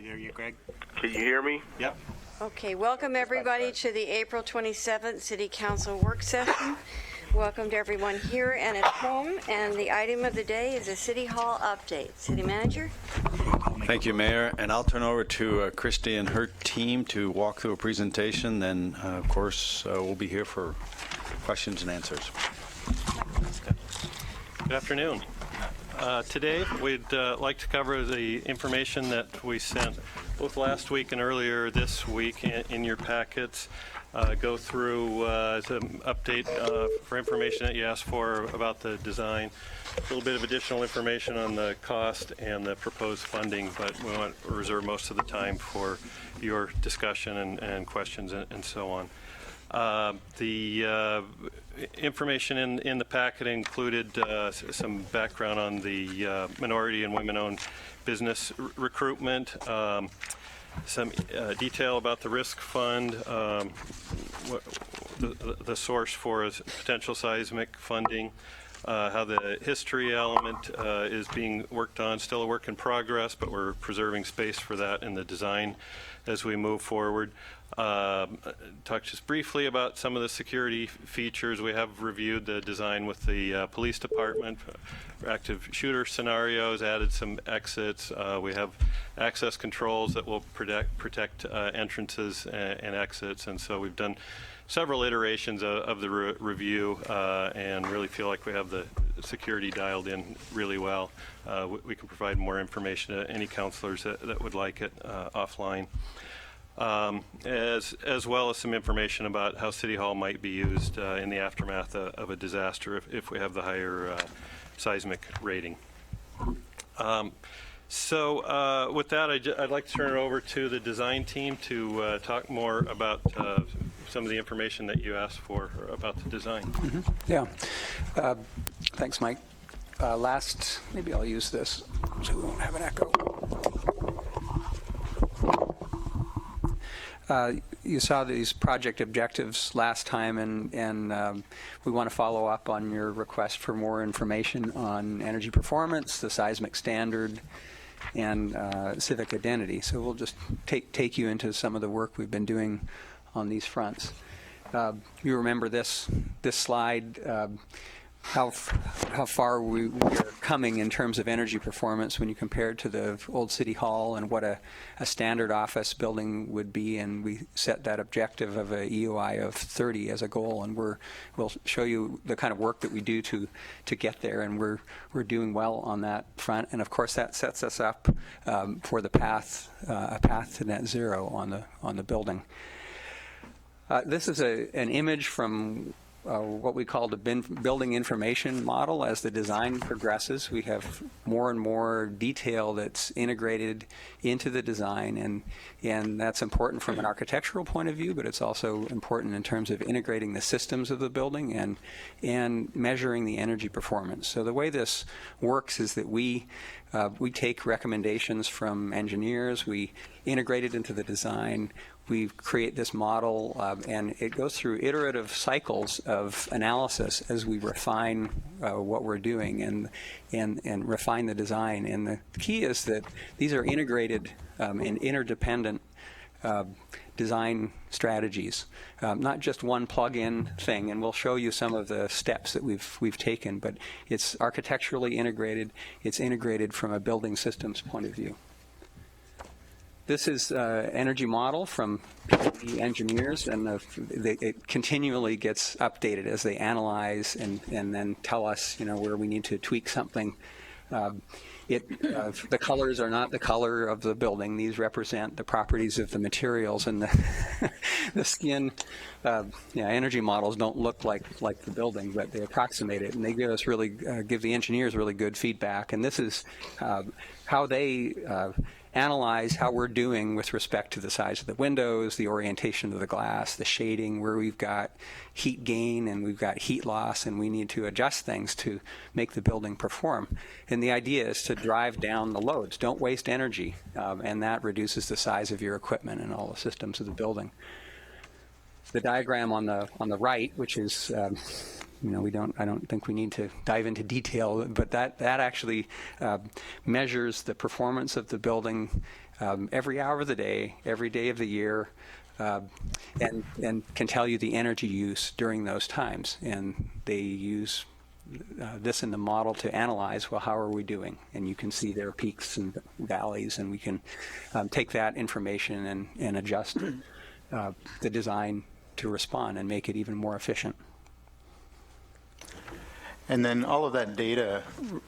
hear you, Greg. Can you hear me? Yep. Okay, welcome everybody to the April 27th City Council work session. Welcome to everyone here and at home. And the item of the day is a City Hall update. City Manager? Thank you, Mayor. And I'll turn over to Christy and her team to walk through a presentation. Then, of course, we'll be here for questions and answers. Good afternoon. Today, we'd like to cover the information that we sent both last week and earlier this week in your packets. Go through some update for information that you asked for about the design, a little bit of additional information on the cost and the proposed funding, but we want to reserve most of the time for your discussion and questions and so on. The information in the packet included some background on the minority and women-owned business recruitment, some detail about the risk fund, the source for potential SEISMIC funding, how the history element is being worked on, still a work in progress, but we're preserving space for that in the design as we move forward. Talk just briefly about some of the security features. We have reviewed the design with the police department for active shooter scenarios, added some exits. We have access controls that will protect entrances and exits, and so we've done several iterations of the review and really feel like we have the security dialed in really well. We can provide more information to any counselors that would like it offline. As well as some information about how City Hall might be used in the aftermath of a disaster if we have the higher seismic rating. So with that, I'd like to turn it over to the design team to talk more about some of the information that you asked for about the design. Mm-hmm. Yeah. Thanks, Mike. Maybe I'll use this so we won't have an echo. You saw these project objectives last time, and we want to follow up on your request for more information on energy performance, the seismic standard, and civic identity. So we'll just take you into some of the work we've been doing on these fronts. You remember this slide, how far we are coming in terms of energy performance when you compare it to the old City Hall and what a standard office building would be, and we set that objective of a EOI of 30 as a goal, and we'll show you the kind of work that we do to get there, and we're doing well on that front, and of course that sets us up for the path to net zero on the building. This is an image from what we call the building information model. As the design progresses, we have more and more detail that's integrated into the design, and that's important from an architectural point of view, but it's also important in terms of integrating the systems of the building and measuring the energy performance. So the way this works is that we take recommendations from engineers, we integrate it into the design, we create this model, and it goes through iterative cycles of analysis as we refine what we're doing and refine the design. And the key is that these are integrated and interdependent design strategies, not just one plug-in thing. And we'll show you some of the steps that we've taken, but it's architecturally integrated. It's integrated from a building systems point of view. This is energy model from the engineers, and it continually gets updated as they analyze and then tell us, where we need to tweak something. The colors are not the color of the building. These represent the properties of the materials, and the skin. Energy models don't look like the building, but they approximate it, and they give us give the engineers really good feedback. And this is how they analyze how we're doing with respect to the size of the windows, the orientation of the glass, the shading, where we've got heat gain and we've got heat loss, and we need to adjust things to make the building perform. And the idea is to drive down the loads. Don't waste energy, and that reduces the size of your equipment and all the systems of the building. The diagram on the right, which is I don't think we need to dive into detail, but that actually measures the performance of the building every hour of the day, every day of the year, and can tell you the energy use during those times. And they use this in the model to analyze, well, how are we doing? And you can see their peaks and valleys, and we can take that information and adjust the design to respond and make it even more efficient. And then all of that data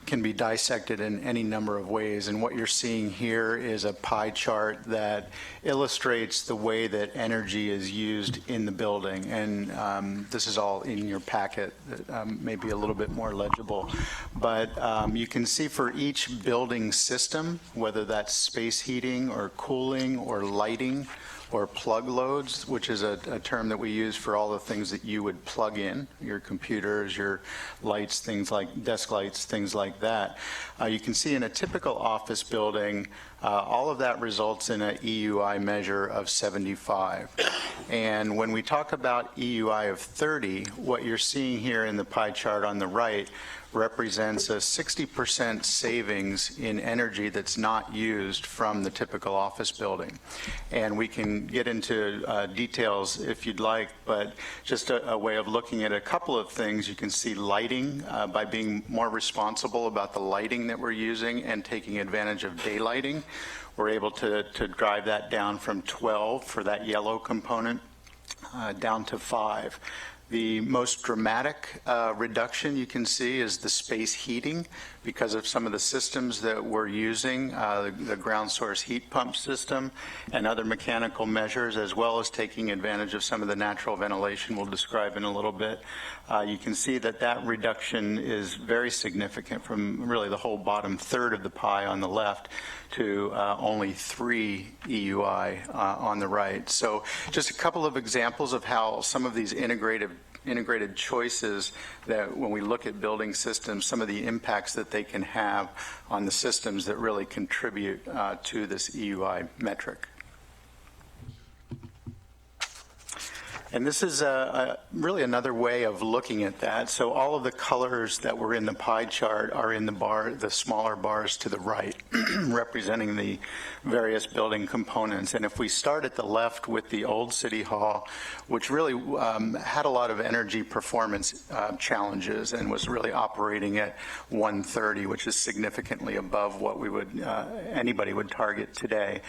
can be dissected in any number of ways. And what you're seeing here is a pie chart that illustrates the way that energy is used in the building. And this is all in your packet, maybe a little bit more legible. But you can see for each building system, whether that's space heating or cooling or lighting, or plug loads, which is a term that we use for all the things that you would plug in, your computers, your lights, things like desk lights, things like that. You can see in a typical office building, all of that results in an EUI measure of 75. And when we talk about EUI of 30, what you're seeing here in the pie chart on the right represents a 60% savings in energy that's not used from the typical office building. And we can get into details if you'd like, but just a way of looking at a couple of things. You can see lighting by being more responsible about the lighting that we're using and taking advantage of daylighting. We're able to drive that down from 12 for that yellow component down to 5. The most dramatic reduction you can see is the space heating because of some of the systems that we're using, the ground source heat pump system and other mechanical measures, as well as taking advantage of some of the natural ventilation we'll describe in a little bit. You can see that that reduction is very significant from really the whole bottom third of the pie on the left to only 3 EUI on the right. So just a couple of examples of how some of these integrated choices that when we look at building systems, some of the impacts that they can have on the systems that really contribute to this EUI metric. And this is really another way of looking at that. So all of the colors that were in the pie chart are in the smaller bars to the right, representing the various building components. And if we start at the left with the old City Hall, which really had a lot of energy performance challenges and was really operating at 130, which is significantly above what we would anybody would target today.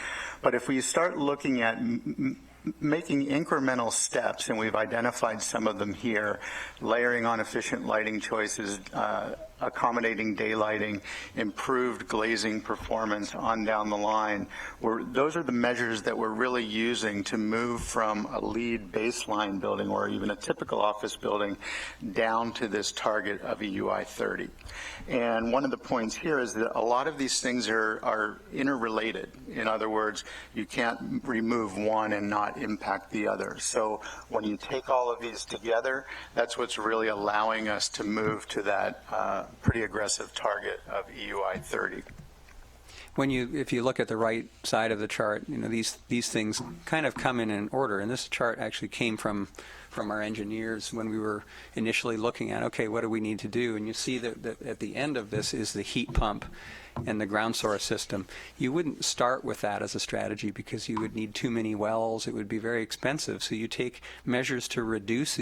But if we start looking at making incremental steps, and we've identified some of them here, layering on efficient lighting choices, accommodating daylighting, improved glazing performance on down the line. Those are the measures that we're really using to move from a LEED baseline building or even a typical office building down to this target of EUI 30. And one of the points here is that a lot of these things are interrelated. In other words, you can't remove one and not impact the other. So when you take all of these together, that's what's really allowing us to move to that pretty aggressive target of EUI 30. If you look at the right side of the chart, these things kind of come in an order, and this chart actually came from our engineers when we were initially looking at, okay, what do we need to do? And you see that at the end of this is the heat pump and the ground source system. You wouldn't start with that as a strategy because you would need too many wells. It would be very expensive. So you take measures to reduce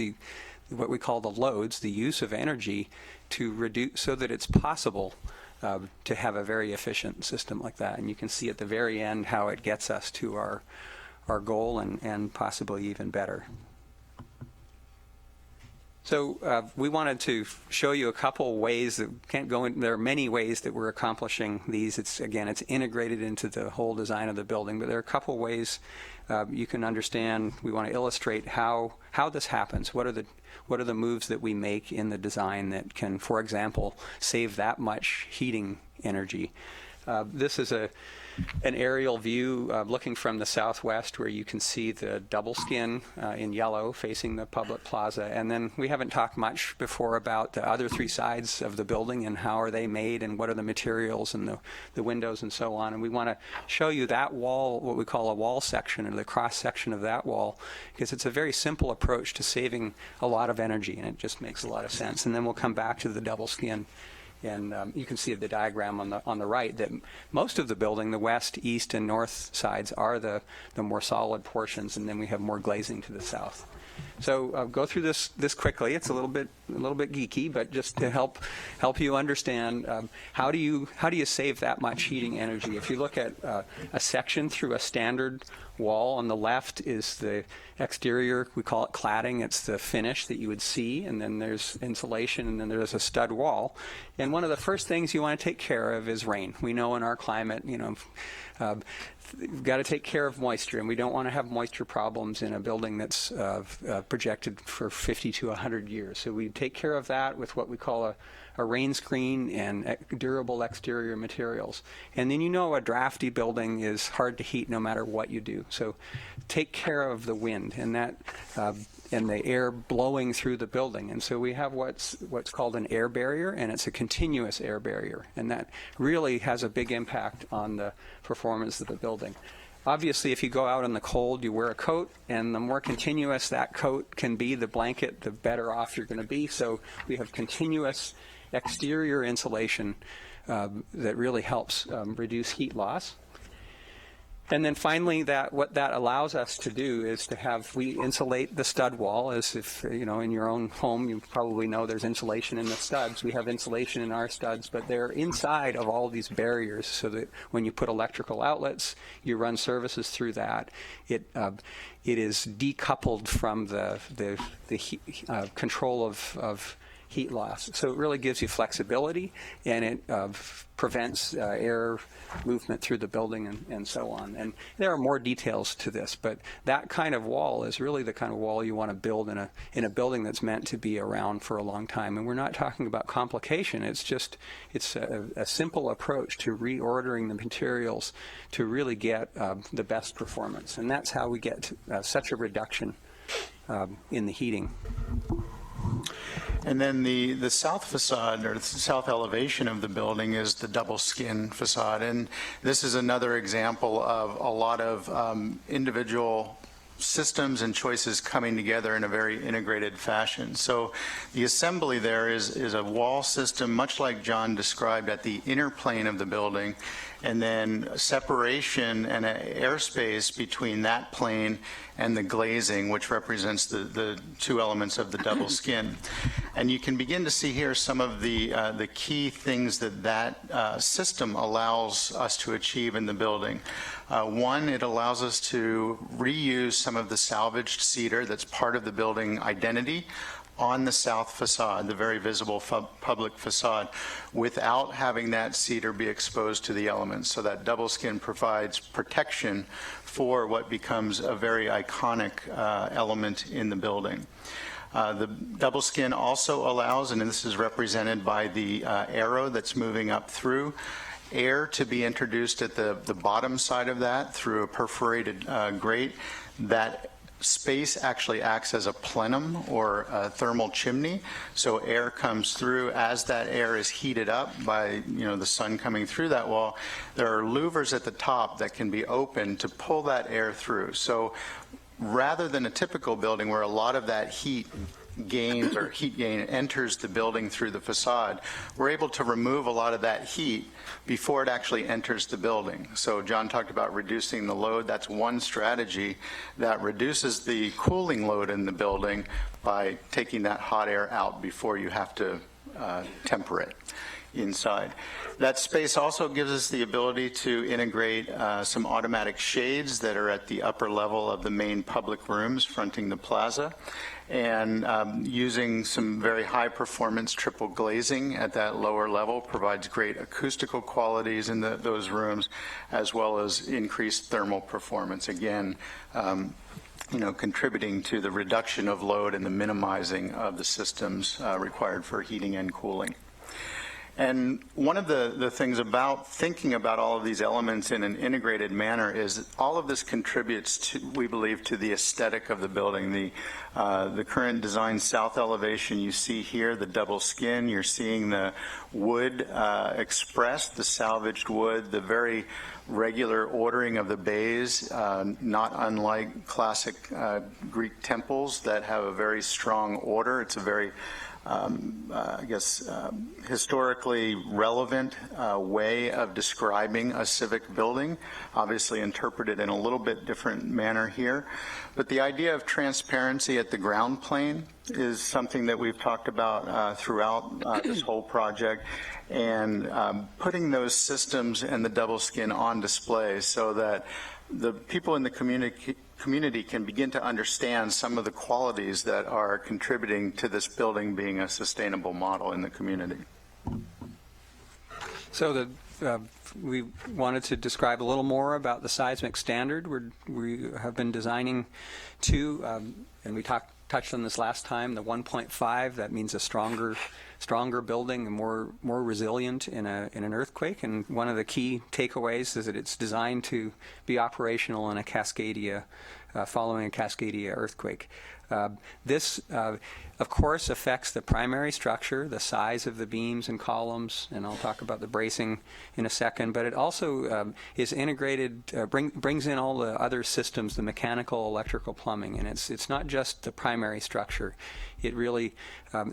what we call the loads, the use of energy, to reduce so that it's possible to have a very efficient system like that. And you can see at the very end how it gets us to our goal and possibly even better. So we wanted to show you a couple ways that can't go in. There are many ways that we're accomplishing these. It's integrated into the whole design of the building, but there are a couple ways you can understand. We want to illustrate how this happens. What are the moves that we make in the design that can, for example, save that much heating energy? This is an aerial view looking from the southwest where you can see the double skin in yellow facing the public plaza. And then we haven't talked much before about the other 3 sides of the building and how are they made and what are the materials and the windows and so on. And we want to show you that wall, what we call a wall section, or the cross section of that wall, because it's a very simple approach to saving a lot of energy, and it just makes a lot of sense. And then we'll come back to the double skin And you can see the diagram on the right that most of the building, the west, east, and north sides, are the more solid portions, and then we have more glazing to the south. So go through this quickly. It's a little bit geeky, but just to help you understand how do you save that much heating energy. If you look at a section through a standard wall, on the left is the exterior, we call it cladding. It's the finish that you would see, and then there's insulation, and then there's a stud wall. And one of the first things you want to take care of is rain. We know in our climate, we've got to take care of moisture, and we don't want to have moisture problems in a building that's projected for 50 to 100 years. So we take care of that with what we call a rain screen and durable exterior materials. And then a drafty building is hard to heat no matter what you do. So take care of the wind and that and the air blowing through the building. And so we have what's called an air barrier, and it's a continuous air barrier. And that really has a big impact on the performance of the building. Obviously, if you go out in the cold, you wear a coat, and the more continuous that coat can be, the blanket, the better off you're going to be. So we have continuous exterior insulation that really helps reduce heat loss. And then finally, what that allows us to do is we insulate the stud wall, as if, in your own home, you probably know there's insulation in the studs. We have insulation in our studs, but they're inside of all these barriers so that when you put electrical outlets, you run services through that. It is decoupled from the heat, control of heat loss. So it really gives you flexibility, and it prevents air movement through the building and so on. And there are more details to this, but that kind of wall is really the kind of wall you want to build in a building that's meant to be around for a long time. And we're not talking about complication. It's a simple approach to reordering the materials to really get the best performance. And that's how we get such a reduction in the heating. And then the south facade, or the south elevation of the building, is the double skin facade. And this is another example of a lot of individual systems and choices coming together in a very integrated fashion. So the assembly there is a wall system, much like John described, at the inner plane of the building, and then separation and an airspace between that plane and the glazing, which represents the two elements of the double skin. And you can begin to see here some of the key things that system allows us to achieve in the building. One, it allows us to reuse some of the salvaged cedar that's part of the building identity on the south facade, the very visible public facade, without having that cedar be exposed to the elements. So that double skin provides protection for what becomes a very iconic element in the building. The double skin also allows, and this is represented by the arrow that's moving up through, air to be introduced at the bottom side of that through a perforated grate. That space actually acts as a plenum, or a thermal chimney, so air comes through. As that air is heated up by the sun coming through that wall, there are louvers at the top that can be opened to pull that air through. So rather than a typical building where a lot of that heat gain enters the building through the facade, we're able to remove a lot of that heat before it actually enters the building. So John talked about reducing the load. That's one strategy that reduces the cooling load in the building by taking that hot air out before you have to temper it inside. That space also gives us the ability to integrate some automatic shades that are at the upper level of the main public rooms fronting the plaza, and using some very high performance triple glazing at that lower level provides great acoustical qualities in those rooms, as well as increased thermal performance, again contributing to the reduction of load and the minimizing of the systems required for heating and cooling. And one of the things about thinking about all of these elements in an integrated manner is that all of this contributes to, we believe, to the aesthetic of the building. The current design south elevation you see here, the double skin, you're seeing the wood expressed, the salvaged wood, the very regular ordering of the bays, not unlike classic Greek temples that have a very strong order. It's a very historically relevant way of describing a civic building, obviously interpreted in a little bit different manner here. But the idea of transparency at the ground plane is something that we've talked about throughout this whole project, and putting those systems and the double skin on display so that the people in the community can begin to understand some of the qualities that are contributing to this building being a sustainable model in the community. So we wanted to describe a little more about the seismic standard we have been designing to, and we touched on this last time, the 1.5. That means a stronger building and more resilient in an earthquake. And one of the key takeaways is that it's designed to be operational in a Cascadia, following a Cascadia earthquake. This, of course, affects the primary structure, the size of the beams and columns, and I'll talk about the bracing in a second, but it also is integrated, brings in all the other systems, the mechanical, electrical, plumbing, and it's not just the primary structure. It really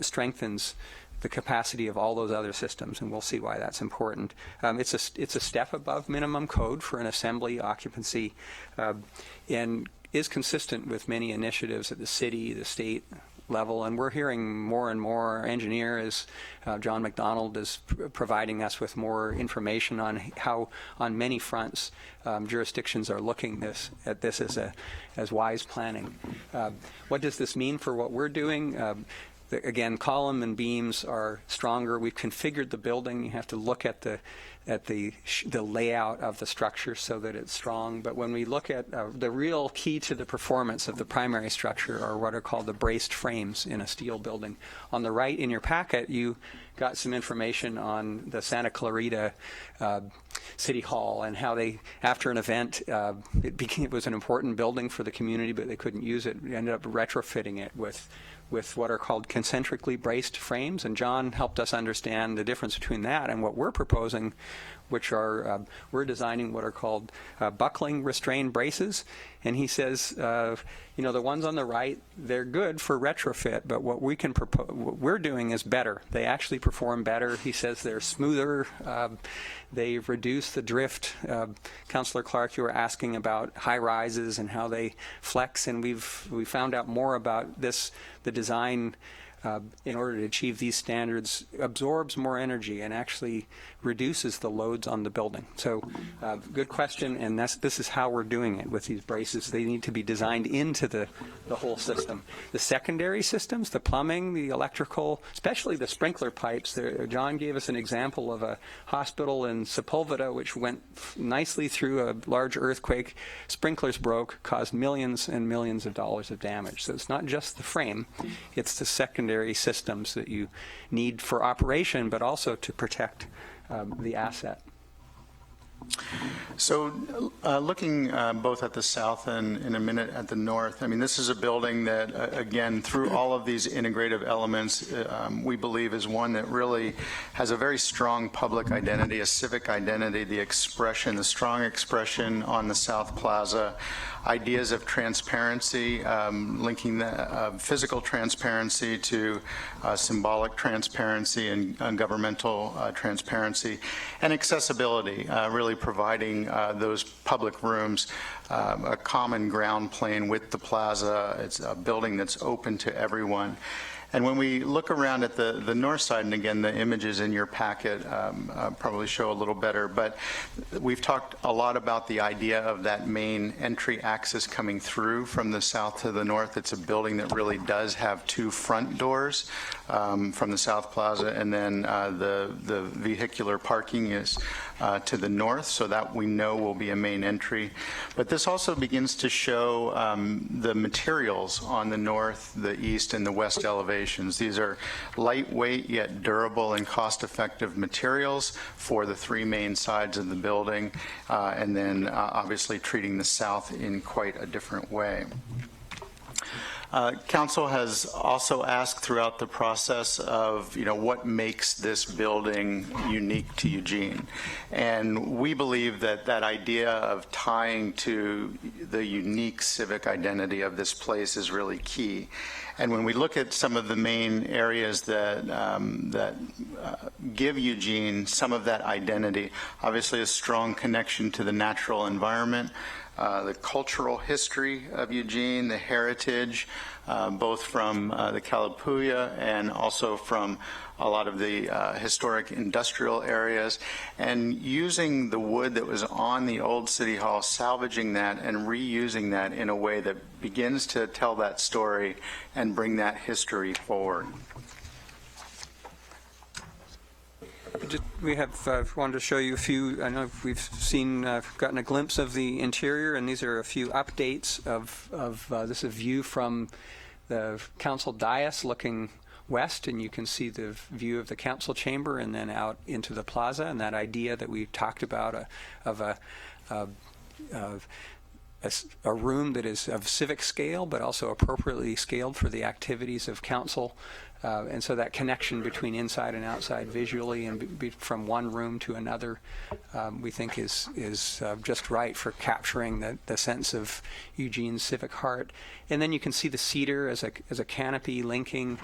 strengthens the capacity of all those other systems, and we'll see why that's important. It's a step above minimum code for an assembly occupancy, and is consistent with many initiatives at the city, the state level, and we're hearing more and more. Our engineer is John McDonald is providing us with more information on how, on many fronts, jurisdictions are looking at this as wise planning. What does this mean for what we're doing? Again, column and beams are stronger. We've configured the building. You have to look at the layout of the structure so that it's strong. But when we look at the real key to the performance of the primary structure are what are called the braced frames in a steel building. On the right in your packet, you got some information on the Santa Clarita City Hall and how they, after an event, it was an important building for the community, but they couldn't use it. We ended up retrofitting it with what are called concentrically braced frames, and John helped us understand the difference between that and what we're proposing, which are, we're designing what are called buckling restrained braces. And he says, the ones on the right, they're good for retrofit, but what we're doing is better. They actually perform better. He says they're smoother. They reduce the drift. Councillor Clark, you were asking about high rises and how they flex, and we found out more about this. The design, in order to achieve these standards, absorbs more energy and actually reduces the loads on the building. So good question, and this is how we're doing it with these braces. They need to be designed into the whole system. The secondary systems, the plumbing, the electrical, especially the sprinkler pipes. John gave us an example of a hospital in Sepulveda which went nicely through a large earthquake. Sprinklers broke, caused millions and millions of dollars of damage. So it's not just the frame, it's the secondary systems that you need for operation, but also to protect the asset. So looking both at the south and in a minute at the north, I mean, this is a building that, again, through all of these integrative elements, we believe is one that really has a very strong public identity, a civic identity, the strong expression on the South Plaza, ideas of transparency, linking the physical transparency to symbolic transparency and governmental transparency, and accessibility, really providing those public rooms a common ground plane with the plaza. It's a building that's open to everyone. And when we look around at the north side, and again, the images in your packet probably show a little better, but we've talked a lot about the idea of that main entry axis coming through from the south to the north. It's a building that really does have two front doors from the South Plaza, and then the vehicular parking is to the north, so that we know will be a main entry. But this also begins to show the materials on the north, the east, and the west elevations. These are lightweight yet durable and cost-effective materials for the three main sides of the building, and then obviously treating the south in quite a different way. Council has also asked throughout the process of, what makes this building unique to Eugene. And we believe that that idea of tying to the unique civic identity of this place is really key. And when we look at some of the main areas that give Eugene some of that identity, obviously a strong connection to the natural environment, the cultural history of Eugene, the heritage, both from the Kalapuya and also from a lot of the historic industrial areas, and using the wood that was on the old City Hall, salvaging that and reusing that in a way that begins to tell that story and bring that history forward. We have wanted to show you a few. I know we've seen, gotten a glimpse of the interior, and these are a few updates of this is a view from the council dais looking west, and you can see the view of the council chamber and then out into the plaza, and that idea that we talked about of a room that is of civic scale but also appropriately scaled for the activities of council. And so that connection between inside and outside visually and from one room to another, we think is just right for capturing the sense of Eugene's civic heart. And then you can see the cedar as a canopy linking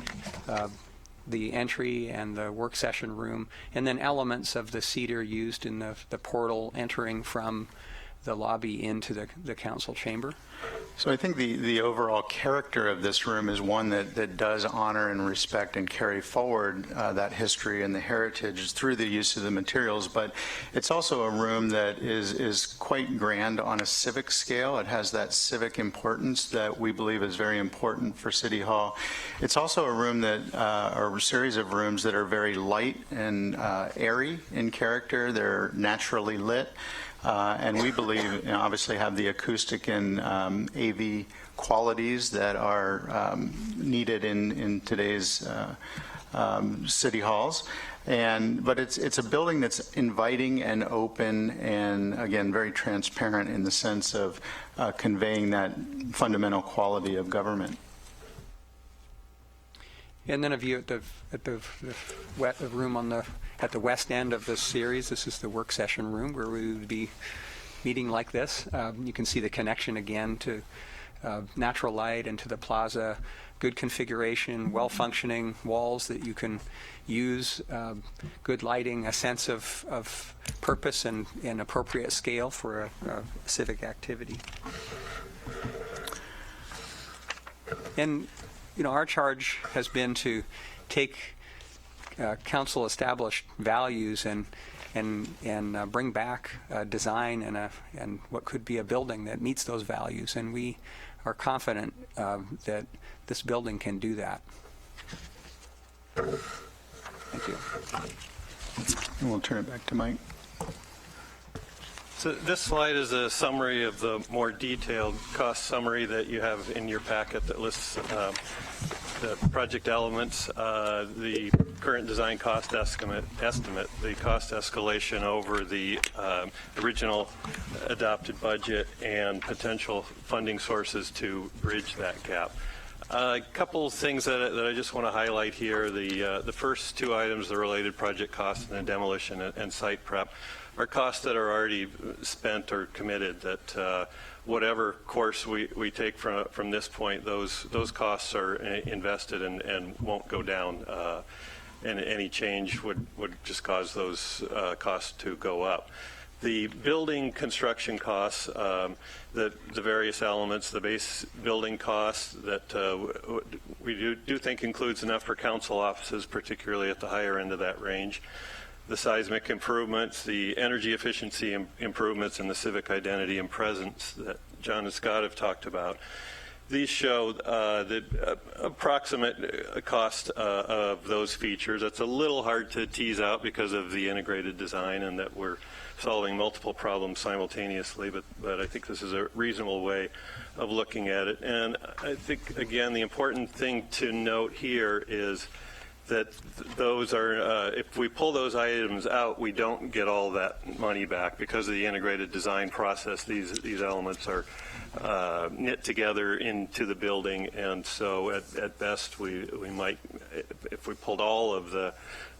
the entry and the work session room, and then elements of the cedar used in the portal entering from the lobby into the council chamber. So I think the overall character of this room is one that does honor and respect and carry forward that history and the heritage through the use of the materials, but it's also a room that is quite grand on a civic scale. It has that civic importance that we believe is very important for City Hall. It's also a room that, or a series of rooms that are very light and airy in character. They're naturally lit. And we believe, obviously, have the acoustic and AV qualities that are needed in today's city halls. But it's a building that's inviting and open and, again, very transparent in the sense of conveying that fundamental quality of government. And then a view at the room at the west end of this series. This is the work session room where we would be meeting like this. You can see the connection again to natural light and to the plaza. Good configuration, well-functioning walls that you can use, good lighting, a sense of purpose and appropriate scale for a civic activity. And our charge has been to take council established values and bring back design and what could be a building that meets those values, and we are confident that this building can do that. Thank you. And we'll turn it back to Mike. So this slide is a summary of the more detailed cost summary that you have in your packet that lists the project elements, the current design cost estimate, the cost escalation over the original adopted budget, and potential funding sources to bridge that gap. A couple things that I just want to highlight here. The first two items, the related project costs and the demolition and site prep, are costs that are already spent or committed, that whatever course we take from this point, those costs are invested and won't go down, and any change would just cause those costs to go up. The building construction costs, the various elements, the base building costs that we do think includes enough for council offices, particularly at the higher end of that range. The seismic improvements, the energy efficiency improvements, and the civic identity and presence that John and Scott have talked about. These show the approximate cost of those features. It's a little hard to tease out because of the integrated design and that we're solving multiple problems simultaneously, but I think this is a reasonable way of looking at it. And I think, again, the important thing to note here is those are, if we pull those items out, we don't get all that money back because of the integrated design process. These elements are knit together into the building, and so at best we might, if we pulled all of the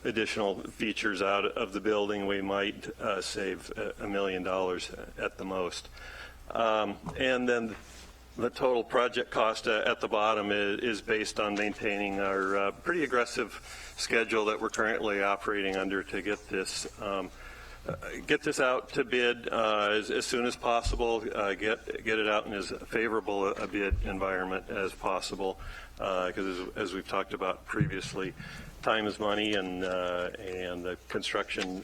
additional features out of the building, we might save $1 million at the most. And then the total project cost at the bottom is based on maintaining our pretty aggressive schedule that we're currently operating under to get this out to bid as soon as possible, get it out in as favorable a bid environment as possible, because as we've talked about previously, time is money, and the construction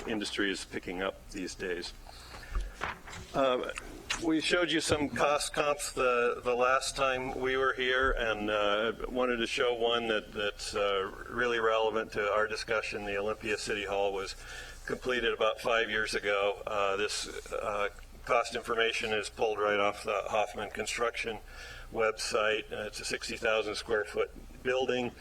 industry is picking up these days. We showed you some cost comps the last time we were here, and wanted to show one that's really relevant to our discussion. The Olympia City Hall was completed about 5 years ago. This cost information is pulled right off the Hoffman Construction website. It's a 60,000 square foot building.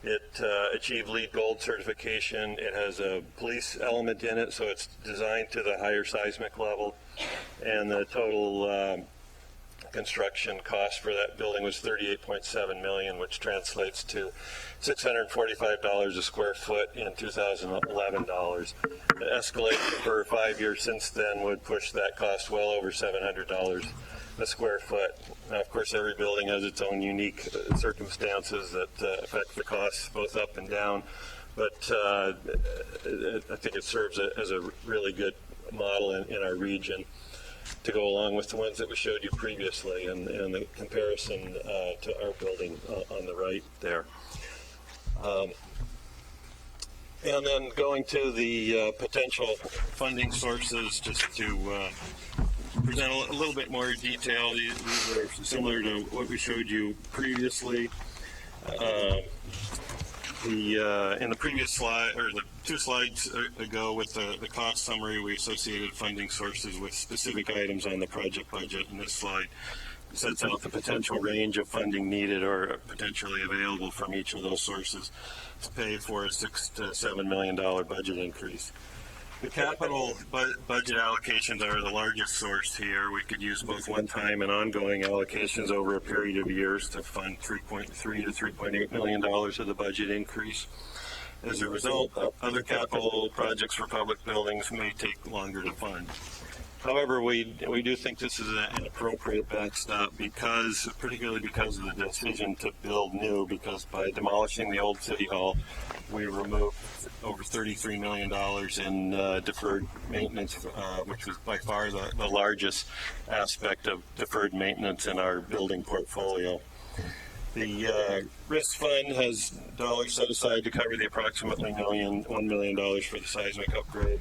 It achieved LEED Gold certification. It has a police element in it, so it's designed to the higher seismic level. And the total construction cost for that building was $38.7 million, which translates to $645 a square foot in 2011 dollars. The escalation for 5 years since then would push that cost well over $700 a square foot. Now, of course, every building has its own unique circumstances that affect the costs both up and down, but I think it serves as a really good model in our region to go along with the ones that we showed you previously, and the comparison to our building on the right there. And then going to the potential funding sources, just to present a little bit more detail. These are similar to what we showed you previously. In the previous slide, or the 2 slides ago, with the cost summary, we associated funding sources with specific items on the project budget. And this slide sets out the potential range of funding needed or potentially available from each of those sources to pay for a $6 to $7 million budget increase. The capital budget allocations are the largest source here. We could use both one-time and ongoing allocations over a period of years to fund $3.3 to $3.8 million of the budget increase. As a result, other capital projects for public buildings may take longer to fund. However, we do think this is an appropriate backstop, particularly because of the decision to build new, because by demolishing the old City Hall, we removed over $33 million in deferred maintenance, which was by far the largest aspect of deferred maintenance in our building portfolio. The risk fund has dollars set aside to cover the approximately $1 million for the seismic upgrade.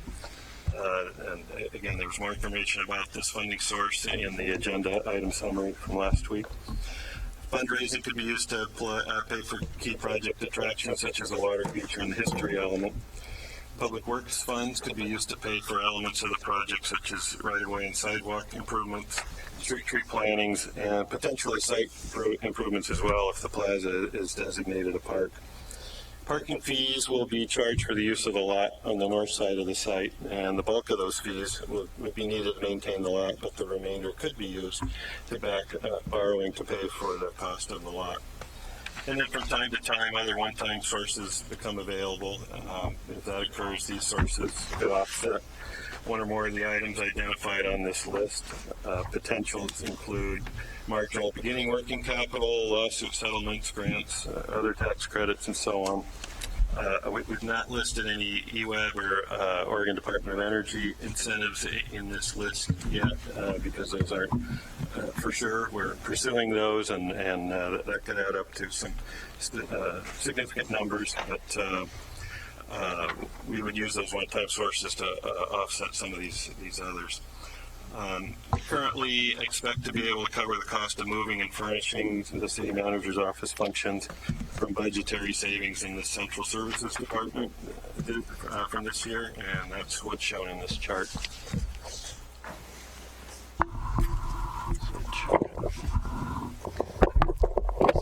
And again, there's more information about this funding source in the agenda item summary from last week. Fundraising could be used to pay for key project attractions such as the water feature and the history element. Public works funds could be used to pay for elements of the project such as right-of-way and sidewalk improvements, street tree plantings, and potentially site improvements as well if the plaza is designated a park. Parking fees will be charged for the use of the lot on the north side of the site, and the bulk of those fees would be needed to maintain the lot, but the remainder could be used to back borrowing to pay for the cost of the lot. And then from time to time, other one-time sources become available. If that occurs, these sources could offset one or more of the items identified on this list. Potentials include marginal beginning working capital, lawsuit settlements, grants, other tax credits, and so on. We've not listed any EWEB or Oregon Department of Energy incentives in this list yet, because those aren't for sure. We're pursuing those, and that could add up to some significant numbers, but we would use those one-time sources to offset some of these others. Currently expect to be able to cover the cost of moving and furnishing the city manager's office functions from budgetary savings in the central services department from this year, and that's what's shown in this chart.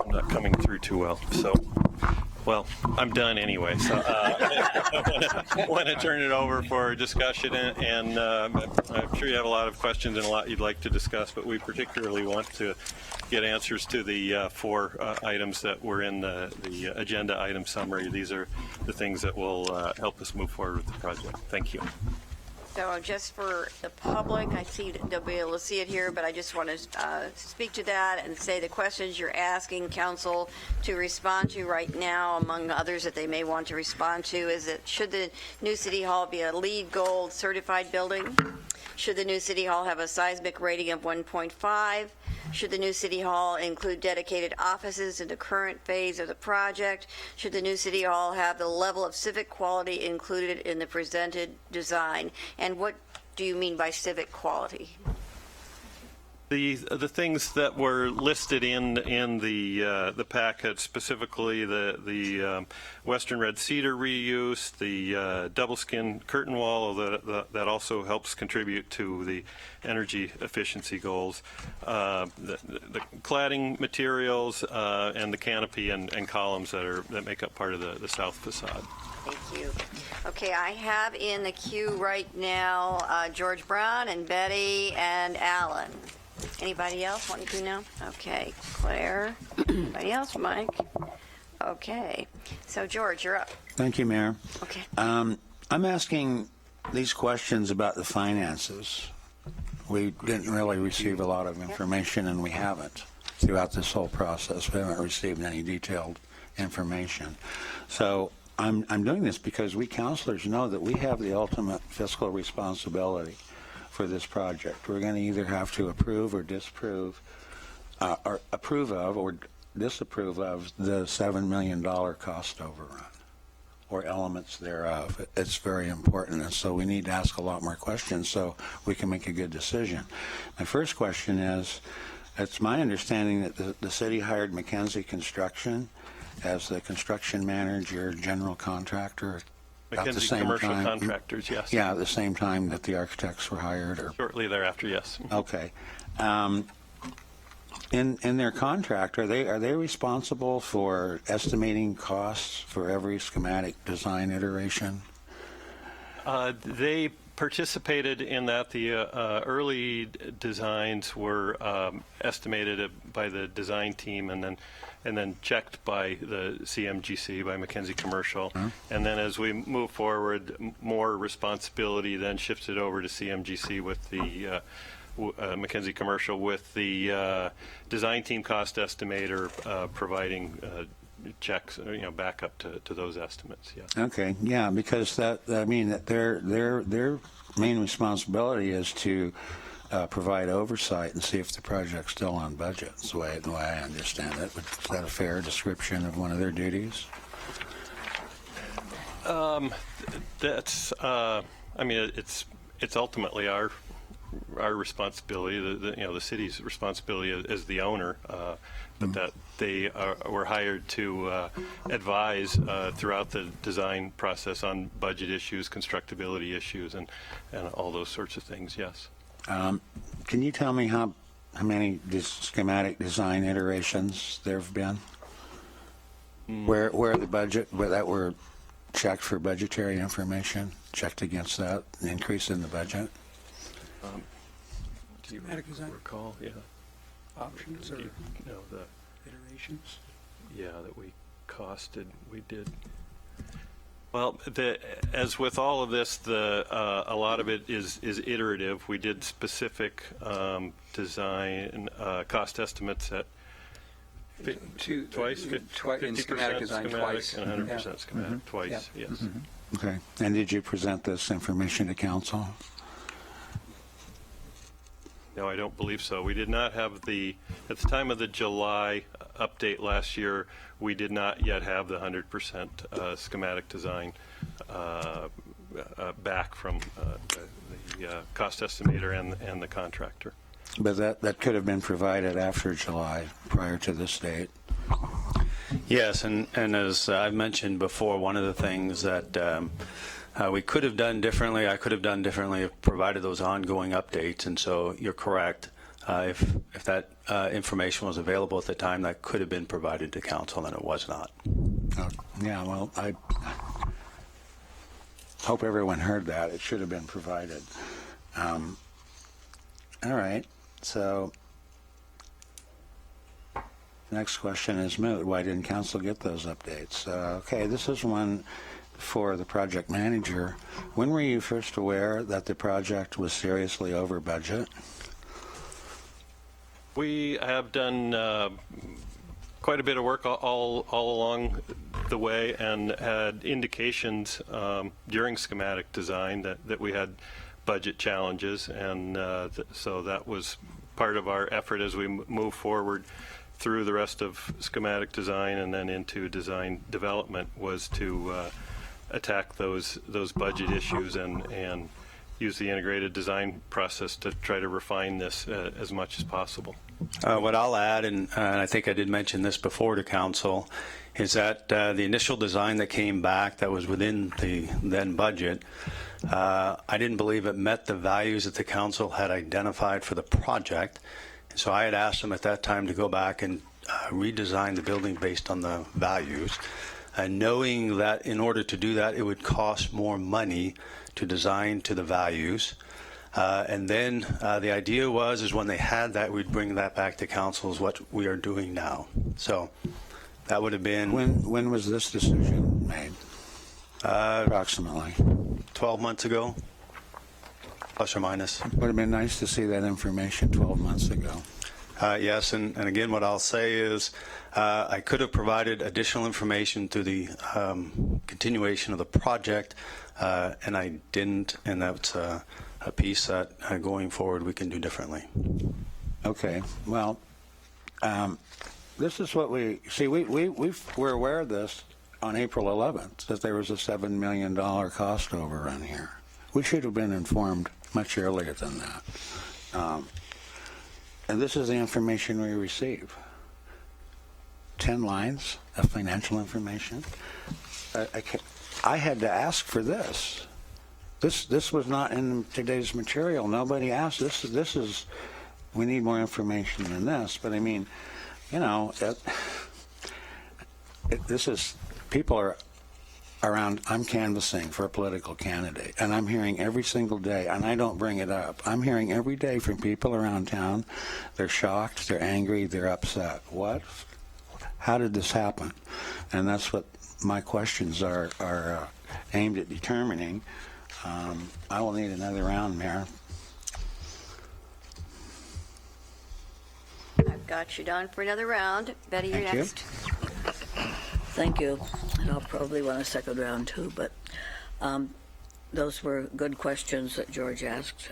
I'm not coming through too well, so Well, I'm done anyway, so I want to turn it over for discussion, and I'm sure you have a lot of questions and a lot you'd like to discuss, but we particularly want to get answers to the 4 items that were in the agenda item summary. These are the things that will help us move forward with the project. Thank you. So just for the public, I see that they'll be able to see it here, but I just want to speak to that and say the questions you're asking council to respond to right now, among others that they may want to respond to, is that should the new city hall be a LEED Gold certified building? Should the new city hall have a seismic rating of 1.5? Should the new city hall include dedicated offices in the current phase of the project? Should the new city hall have the level of civic quality included in the presented design? And what do you mean by civic quality? The things that were listed in the packet, specifically the western red cedar reuse, the double skin curtain wall that also helps contribute to the energy efficiency goals, the cladding materials, and the canopy and columns that make up part of the south facade. Thank you. Okay, I have in the queue right now George Brown and Betty and Alan. Anybody else wanting to know? Okay, Claire. Anybody else? Mike? Okay. So, George, you're up. Thank you, Mayor. Okay. I'm asking these questions about the finances. We didn't really receive a lot of information, and we haven't throughout this whole process. We haven't received any detailed information. So I'm doing this because we counselors know that we have the ultimate fiscal responsibility for this project. We're going to either have to approve or disapprove, or approve of or disapprove of the $7 million cost overrun or elements thereof. It's very important, and so we need to ask a lot more questions so we can make a good decision. My first question is, it's my understanding that the city hired McKenzie Construction as the construction manager, general contractor, at the McKenzie same Commercial time. Contractors, yes. Yeah, at the same time that the architects were hired, or Shortly thereafter, yes. okay. In their contract, are they responsible for estimating costs for every schematic design iteration? They participated in that. The early designs were estimated by the design team and then checked by the CMGC, by McKenzie Commercial. And then as we move forward, more responsibility then shifted over to CMGC with the McKenzie Commercial, with the design team cost estimator providing checks, backup to those estimates. Yeah. Okay, yeah, because that their main responsibility is to provide oversight and see if the project's still on budget. That's the way I understand it. Is that a fair description of one of their duties? That's. It's ultimately our responsibility. The city's responsibility as the owner. But that they were hired to advise throughout the design process on budget issues, constructability issues, and all those sorts of things. Yes. Can you tell me how many schematic design iterations there have been? Where that were checked for budgetary information, checked against that, the increase in the budget? Do you recall? Yeah. Options or The iterations? Yeah, that we costed. We did. Well, as with all of this, a lot of it is iterative. We did specific design cost estimates at twice, 50% schematic design twice, and 100% schematic twice. Yeah. Yes. Okay. And did you present this information to council? No, I don't believe so. We did not have at the time of the July update last year, we did not yet have the 100% schematic design back from the cost estimator and the contractor. But that could have been provided after July, prior to this date. Yes, and as I've mentioned before, one of the things that we could have done differently, I could have done differently, if provided those ongoing updates. And so you're correct. if that information was available at the time, that could have been provided to council, and it was not. Yeah, well, I hope everyone heard that. It should have been provided. All right, so next question is moot. Why didn't council get those updates? Okay, this is one for the project manager. When were you first aware that the project was seriously over budget? We have done quite a bit of work all along the way, and had indications during schematic design that we had budget challenges, and so that was part of our effort as we move forward through the rest of schematic design and then into design development, was to attack those budget issues and use the integrated design process to try to refine this as much as possible. What I'll add, and I think I did mention this before to council, is that the initial design that came back that was within the then budget, I didn't believe it met the values that the council had identified for the project. So I had asked them at that time to go back and redesign the building based on the values, knowing that in order to do that, it would cost more money to design to the values. And then the idea is when they had that, we'd bring that back to council, is what we are doing now. So that would have been... When was this decision made? Approximately 12 months ago, plus or minus. Would have been nice to see that information 12 months ago. Yes, and again, what I'll say is I could have provided additional information through the continuation of the project, and I didn't, and that's a piece that going forward we can do differently. Okay, well, this is what we see. We're aware of this on April 11th, that there was a $7 million cost overrun here. We should have been informed much earlier than that. And this is the information we receive. 10 lines of financial information. I had to ask for this. This was not in today's material. Nobody asked. This is, we need more information than this. But I mean, you know, this is, people are around, I'm canvassing for a political candidate, and I'm hearing every single day, and I don't bring it up, I'm hearing every day from people around town. They're shocked, they're angry, they're upset. What? How did this happen? And that's what my questions are aimed at determining. I will need another round, Mayor. I've got you down for another round. Betty, you're Thank you. next. Thank you. And I'll probably want a second round too, but those were good questions that George asked.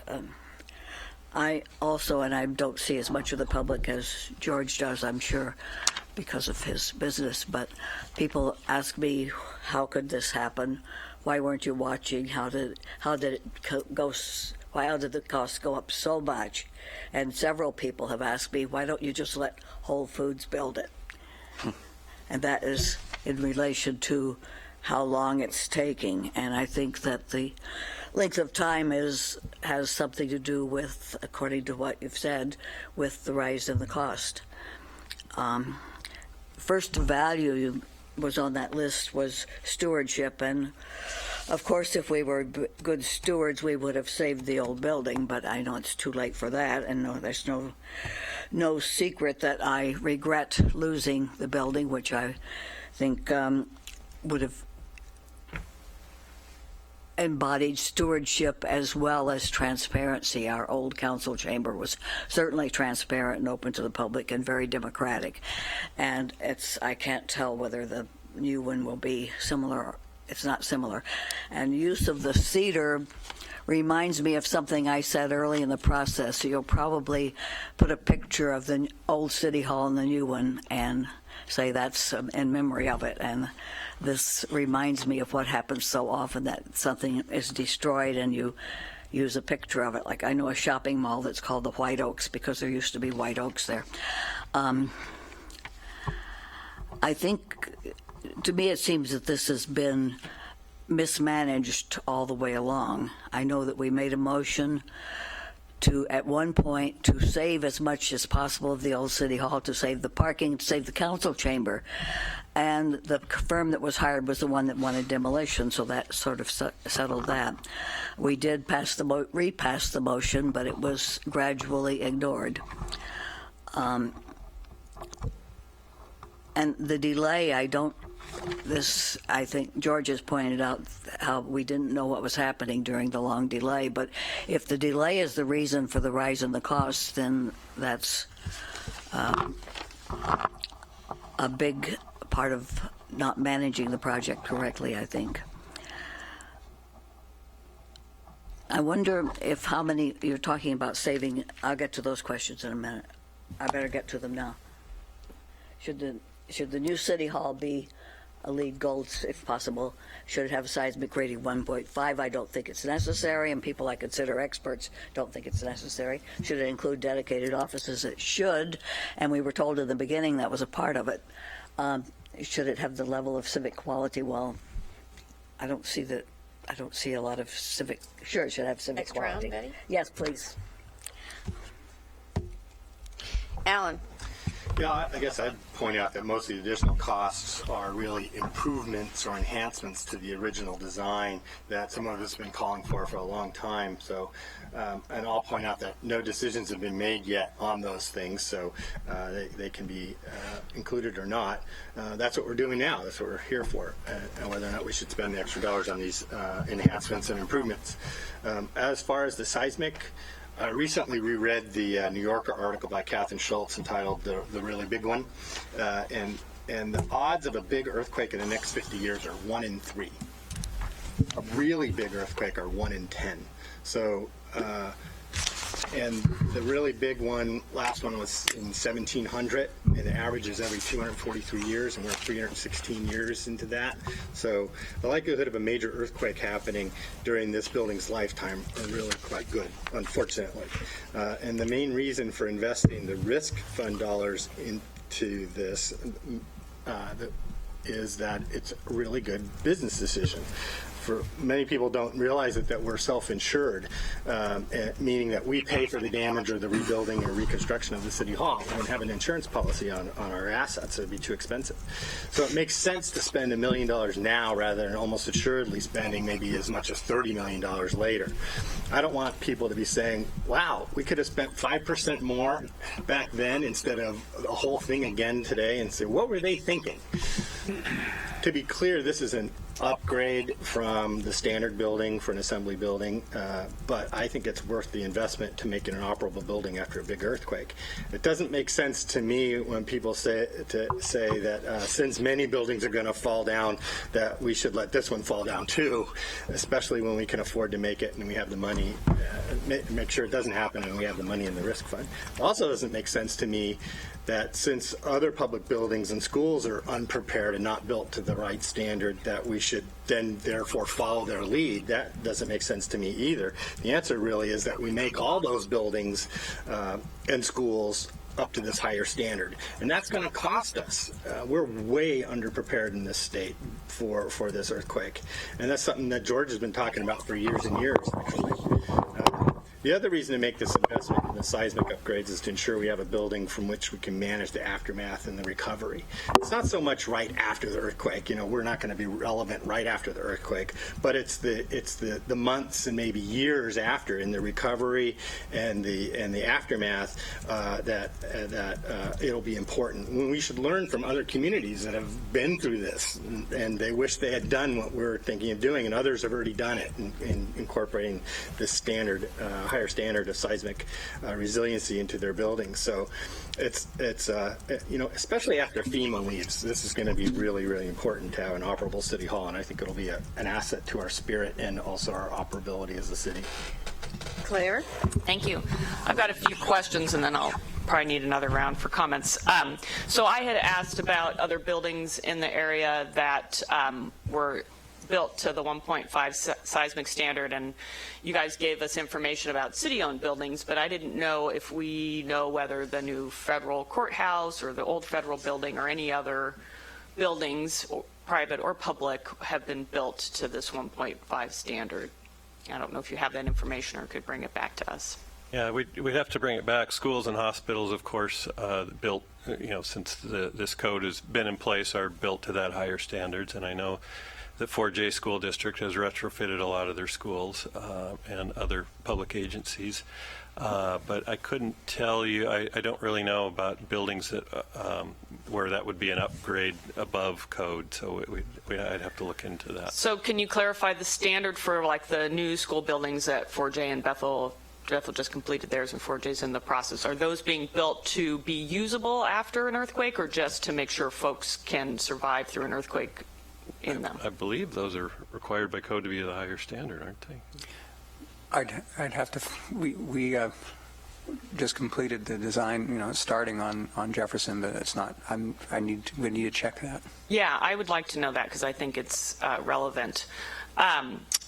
I also, and I don't see as much of the public as George does, I'm sure, because of his business, but people ask me, how could this happen? Why weren't you watching? How did it go? How did the cost go up so much? And several people have asked me, why don't you just let Whole Foods build it? And that is in relation to how long it's taking. And I think that the length of time has something to do with, according to what you've said, with the rise in the cost. First value was on that list was stewardship. And of course, if we were good stewards, we would have saved the old building, but I know it's too late for that. And no, there's no secret that I regret losing the building, which I think would have embodied stewardship as well as transparency. Our old council chamber was certainly transparent and open to the public and very democratic. And I can't tell whether the new one will be similar. It's not similar. And use of the cedar reminds me of something I said early in the process. So you'll probably put a picture of the old city hall and the new one and say that's in memory of it. And this reminds me of what happens so often, that something is destroyed and you use a picture of it. Like I know a shopping mall that's called the White Oaks because there used to be White Oaks there. I think, to me, it seems that this has been mismanaged all the way along. I know that we made a motion to, at one point, to save as much as possible of the old city hall, to save the parking, to save the council chamber. And the firm that was hired was the one that wanted demolition, so that sort of settled that. We did repass the motion, but it was gradually ignored. And the delay, I think George has pointed out how we didn't know what was happening during the long delay, but if the delay is the reason for the rise in the costs, then that's a big part of not managing the project correctly, I think. I wonder if how many, you're talking about saving, I'll get to those questions in a minute. I better get to them now. Should the new city hall be a LEED Gold, if possible? Should it have a seismic rating 1.5? I don't think it's necessary, and people I consider experts don't think it's necessary. Should it include dedicated offices? It should, and we were told in the beginning that was a part of it. Should it have the level of civic quality? Well, I don't see a lot of civic. Sure, it should have civic Next round, quality. Betty? Yes, please. Alan? Yeah, I guess I'd point out that most of the additional costs are really improvements or enhancements to the original design that some of us have been calling for a long time. So, and I'll point out that no decisions have been made yet on those things, so they can be included or not. That's what we're doing now. That's what we're here for, and whether or not we should spend the extra dollars on these enhancements and improvements. As far as the seismic, I recently reread the New Yorker article by Catherine Schultz entitled The Really Big One, and the odds of a big earthquake in the next 50 years are 1 in 3. A really big earthquake are 1 in 10. So, and the really big one, last one was in 1700, and the average is every 243 years, and we're 316 years into that. So the likelihood of a major earthquake happening during this building's lifetime are really quite good, unfortunately. And the main reason for investing the risk fund dollars into this is that it's a really good business decision. For many people don't realize it, that we're self-insured, meaning that we pay for the damage or the rebuilding or reconstruction of the city hall. We don't have an insurance policy on our assets. It would be too expensive. So it makes sense to spend $1 million now rather than almost assuredly spending maybe as much as $30 million later. I don't want people to be saying, wow, we could have spent 5% more back then instead of the whole thing again today, and say, what were they thinking? To be clear, this is an upgrade from the standard building for an assembly building, but I think it's worth the investment to make it an operable building after a big earthquake. It doesn't make sense to me when people say that since many buildings are going to fall down, that we should let this one fall down too, especially when we can afford to make it and we have the money, make sure it doesn't happen and we have the money in the risk fund. It also doesn't make sense to me that since other public buildings and schools are unprepared and not built to the right standard, that we should then therefore follow their lead. That doesn't make sense to me either. The answer really is that we make all those buildings and schools up to this higher standard, and that's going to cost us. We're way underprepared in this state for this earthquake, and that's something that George has been talking about for years and years, actually. The other reason to make this investment in the seismic upgrades is to ensure we have a building from which we can manage the aftermath and the recovery. It's not so much right after the earthquake. We're not going to be relevant right after the earthquake, but it's the months and maybe years after in the recovery and the aftermath that it'll be important. We should learn from other communities that have been through this, and they wish they had done what we're thinking of doing, and others have already done it in incorporating this standard, higher standard of seismic resiliency into their buildings. So it's especially after FEMA leaves, this is going to be really, really important to have an operable city hall, and I think it'll be an asset to our spirit and also our operability as a city. Claire? Thank you. I've got a few questions, and then I'll probably need another round for comments. So I had asked about other buildings in the area that were built to the 1.5 seismic standard, and you guys gave us information about city-owned buildings, but I didn't know if we know whether the new federal courthouse or the old federal building or any other buildings, private or public, have been built to this 1.5 standard. I don't know if you have that information or could bring it back to us. Yeah, we'd have to bring it back. Schools and hospitals, of course, built, since this code has been in place, are built to that higher standards. And I know the 4J School District has retrofitted a lot of their schools and other public agencies. But I couldn't tell you, I don't really know about buildings that where that would be an upgrade above code. So I'd have to look into that. So can you clarify the standard for like the new school buildings at 4J and Bethel just completed theirs and 4J's in the process? Are those being built to be usable after an earthquake or just to make sure folks can survive through an earthquake in them? I believe those are required by code to be the higher standard, aren't they? I'd have to, we just completed the design, starting on Jefferson, but it's not, we need to check that. Yeah, I would like to know that because I think it's relevant.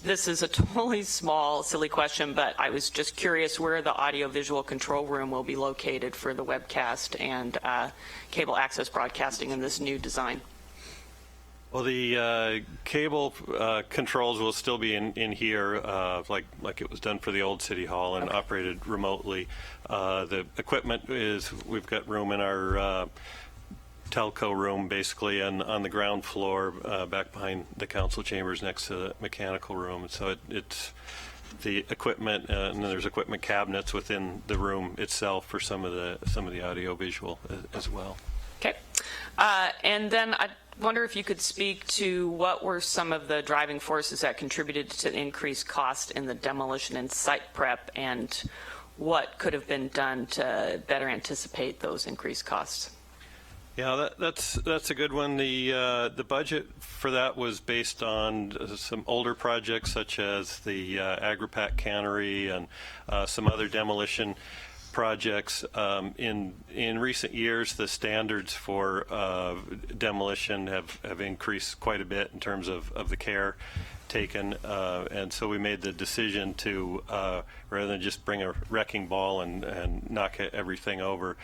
This is a totally small, silly question, but I was just curious where the audio-visual control room will be located for the webcast and cable access broadcasting in this new design. Well, the cable controls will still be in here, like it was done for the old City Hall and operated remotely. The equipment is, we've got room in our telco room, basically, and on the ground floor, back behind the council chambers, next to the mechanical room. So it's the equipment, and then there's equipment cabinets within the room itself for some of the audio visual as well. Okay, and then I wonder if you could speak to what were some of the driving forces that contributed to the increased cost in the demolition and site prep, and what could have been done to better anticipate those increased costs? Yeah, that's a good one. The budget for that was based on some older projects such as the Agri-Pack cannery and some other demolition projects. In recent years, the standards for demolition have increased quite a bit in terms of the care taken, and so we made the decision to, rather than just bring a wrecking ball and knock everything over,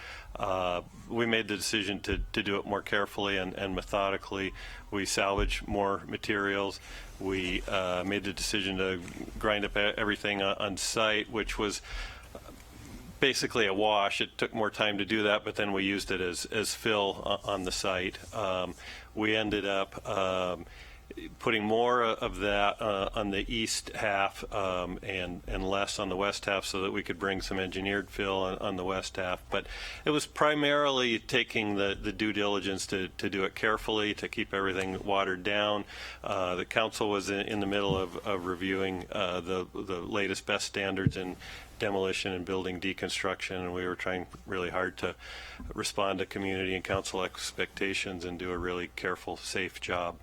we made the decision to do it more carefully and methodically. We salvaged more materials. We made the decision to grind up everything on site, which was basically a wash. It took more time to do that, but then we used it as fill on the site. We ended up putting more of that on the east half and less on the west half so that we could bring some engineered fill on the west half. But it was primarily taking the due diligence to do it carefully, to keep everything watered down. The council was in the middle of reviewing the latest best standards in demolition and building deconstruction, and we were trying really hard to respond to community and council expectations and do a really careful, safe job.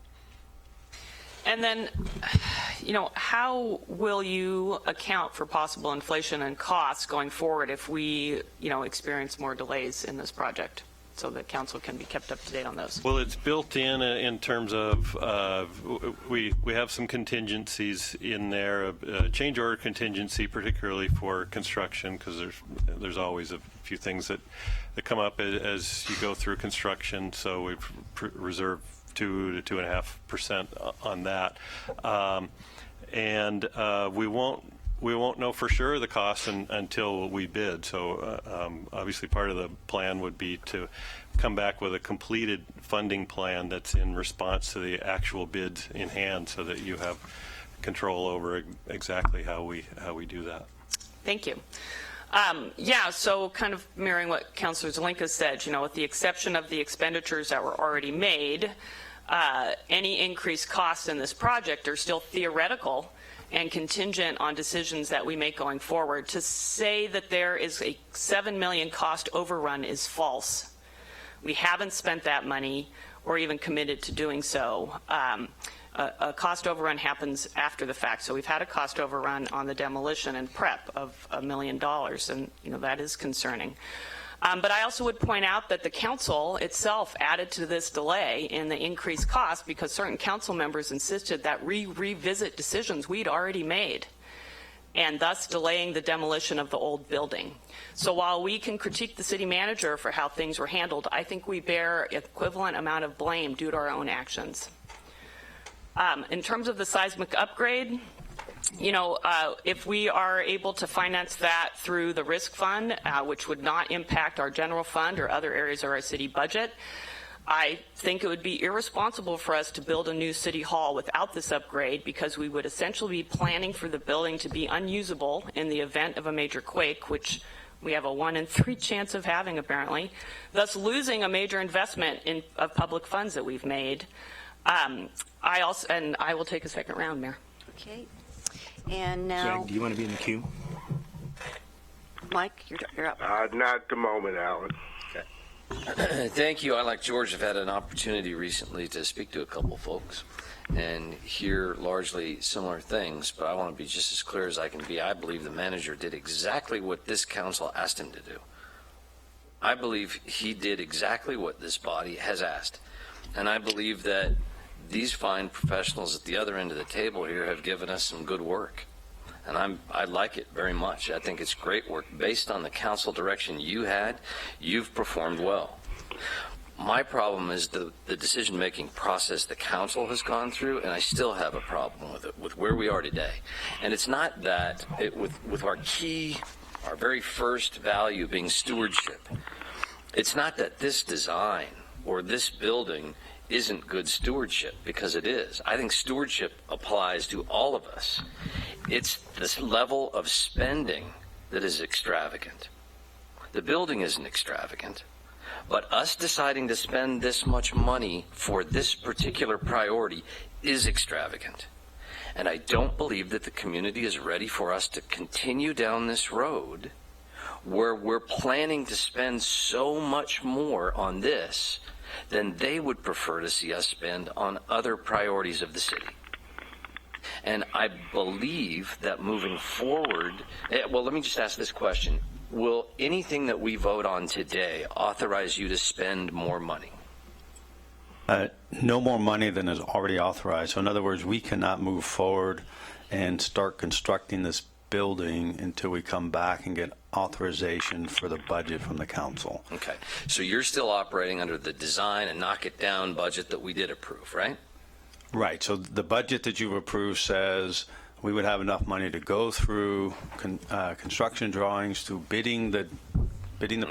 And then, how will you account for possible inflation and costs going forward if we, experience more delays in this project, so that council can be kept up to date on those? Well, it's built in terms of we have some contingencies in there, change order contingency, particularly for construction, because there's always a few things that come up as you go through construction. So we've reserved 2 to 2.5% on that, and we won't know for sure the cost until we bid. So obviously part of the plan would be to come back with a completed funding plan that's in response to the actual bids in hand, so that you have control over exactly how we do that. Thank you. So kind of mirroring what Councilor Zelinka said, with the exception of the expenditures that were already made, any increased costs in this project are still theoretical and contingent on decisions that we make going forward. To say that there is a $7 million cost overrun is false. We haven't spent that money or even committed to doing so. A cost overrun happens after the fact. So we've had a cost overrun on the demolition and prep of $1 million, and that is concerning. But I also would point out that the council itself added to this delay in the increased cost because certain council members insisted that we revisit decisions we'd already made, and thus delaying the demolition of the old building. So while we can critique the city manager for how things were handled, I think we bear equivalent amount of blame due to our own actions. In terms of the seismic upgrade, if we are able to finance that through the risk fund, which would not impact our general fund or other areas of our city budget, I think it would be irresponsible for us to build a new city hall without this upgrade, because we would essentially be planning for the building to be unusable in the event of a major quake, which we have a 1 in 3 chance of having, apparently, thus losing a major investment of public funds that we've made. I will take a second round, Mayor. Okay. And now, Do you want to be in the queue? Mike, you're up. Not at the moment, Alan. Thank you. I, like George, have had an opportunity recently to speak to a couple folks and hear largely similar things, but I want to be just as clear as I can be. I believe the manager did exactly what this council asked him to do. I believe he did exactly what this body has asked. And I believe that these fine professionals at the other end of the table here have given us some good work. And I like it very much. I think it's great work. Based on the council direction you had, you've performed well. My problem is the decision-making process the council has gone through, and I still have a problem with it, with where we are today. And it's not that, with our very first value being stewardship, it's not that this design or this building isn't good stewardship, because it is. I think stewardship applies to all of us. It's this level of spending that is extravagant. The building isn't extravagant, but us deciding to spend this much money for this particular priority is extravagant. And I don't believe that the community is ready for us to continue down this road where we're planning to spend so much more on this than they would prefer to see us spend on other priorities of the city. And I believe that moving forward, well, let me just ask this question. Will anything that we vote on today authorize you to spend more money? No more money than is already authorized. So in other words, we cannot move forward and start constructing this building until we come back and get authorization for the budget from the council. Okay. So you're still operating under the design and knock it down budget that we did approve, right? Right. So the budget that you've approved says we would have enough money to go through construction drawings, to bidding the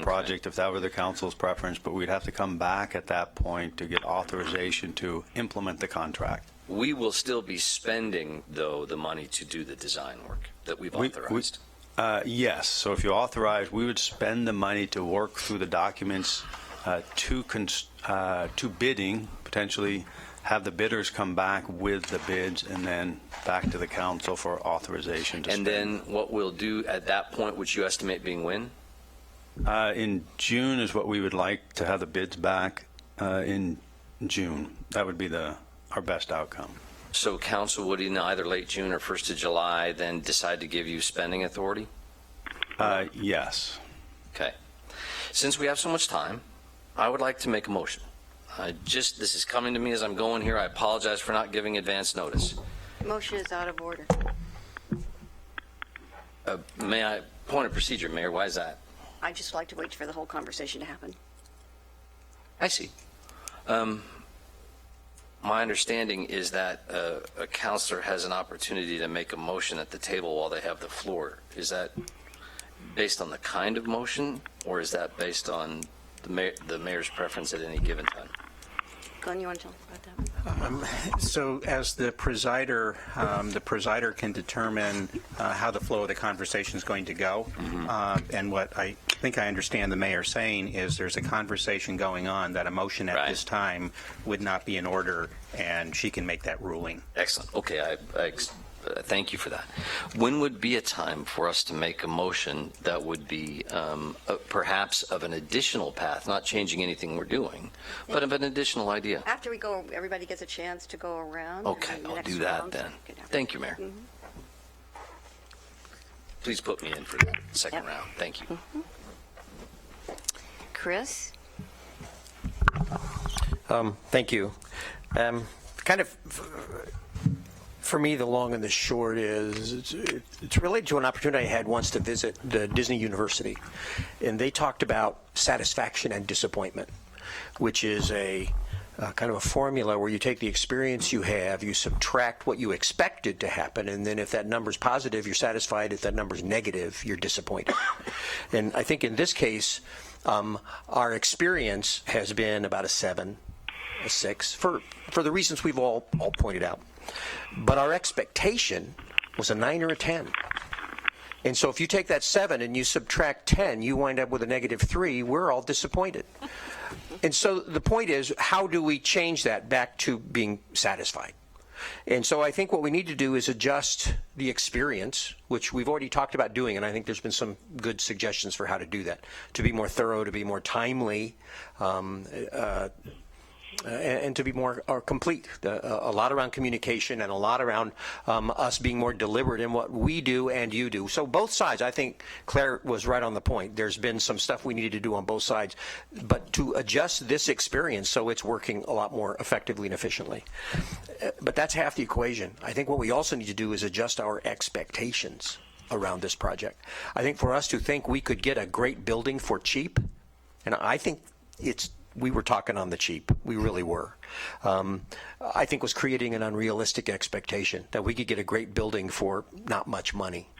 project if that were the council's preference, but we'd have to come back at that point to get authorization to implement the contract. We will still be spending, though, the money to do the design work that we've authorized. Yes. So if you authorize, we would spend the money to work through the documents to bidding, potentially have the bidders come back with the bids, and then back to the council for authorization to spend. And then what we'll do at that point, which you estimate being when? In June is what we would like to have the bids back in June. That would be our best outcome. So council would in either late June or 1st of July then decide to give you spending authority? Yes. Okay. Since we have so much time, I would like to make a motion. This is coming to me as I'm going here. I apologize for not giving advance notice. Motion is out of order. Point of procedure, Mayor, why is that? I'd just like to wait for the whole conversation to happen. I see. My understanding is that a counselor has an opportunity to make a motion at the table while they have the floor. Is that based on the kind of motion, or is that based on the mayor's preference at any given time? Glenn, you want to tell us about that? So as the presider can determine how the flow of the conversation is going to go. And what I think I understand the mayor saying is there's a conversation going on that a motion at this time would not be in order, and she can make that ruling. Excellent. Okay, thank you for that. When would be a time for us to make a motion that would be perhaps of an additional path, not changing anything we're doing, but of an additional idea? After we go, everybody gets a chance to go around. Okay, I'll do that then. Thank you, Mayor. Please put me in for the second round. Thank you. Chris? Thank you. For me, the long and the short is it's related to an opportunity I had once to visit the Disney University, and they talked about satisfaction and disappointment, which is a kind of a formula where you take the experience you have, you subtract what you expected to happen, and then if that number's positive, you're satisfied. If that number's negative, you're disappointed. And I think in this case, our experience has been about a 7, a 6, for the reasons we've all pointed out. But our expectation was a 9 or a 10. And so if you take that 7 and you subtract 10, you wind up with a -3. We're all disappointed. And so the point is, how do we change that back to being satisfied? And so I think what we need to do is adjust the experience, which we've already talked about doing, and I think there's been some good suggestions for how to do that, to be more thorough, to be more timely, and to be more complete. A lot around communication and a lot around us being more deliberate in what we do and you do. So both sides, I think Claire was right on the point. There's been some stuff we needed to do on both sides, but to adjust this experience so it's working a lot more effectively and efficiently. But that's half the equation. I think what we also need to do is adjust our expectations around this project. I think for us to think we could get a great building for cheap, and I think we were talking on the cheap. We really were. I think was creating an unrealistic expectation that we could get a great building for not much money.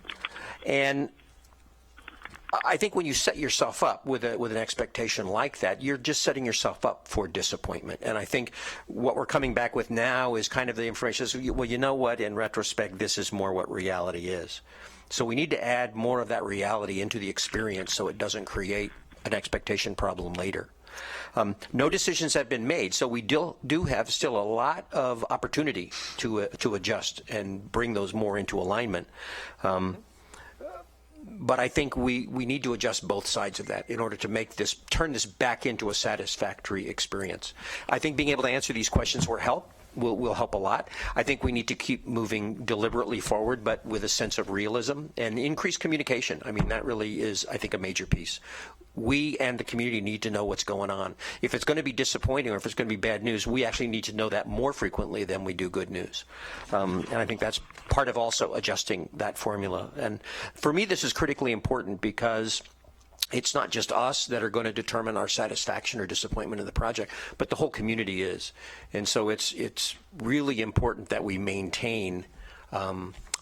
And I think when you set yourself up with an expectation like that, you're just setting yourself up for disappointment. And I think what we're coming back with now is kind of the information is, well, you know what, in retrospect, this is more what reality is. So we need to add more of that reality into the experience so it doesn't create an expectation problem later. No decisions have been made, so we do have still a lot of opportunity to adjust and bring those more into alignment. But I think we need to adjust both sides of that in order to turn this back into a satisfactory experience. I think being able to answer these questions will help a lot. I think we need to keep moving deliberately forward, but with a sense of realism and increased communication. I mean, that really is, I think, a major piece. We and the community need to know what's going on. If it's going to be disappointing or if it's going to be bad news, we actually need to know that more frequently than we do good news. And I think that's part of also adjusting that formula. And for me, this is critically important because it's not just us that are going to determine our satisfaction or disappointment in the project, but the whole community is. And so it's really important that we maintain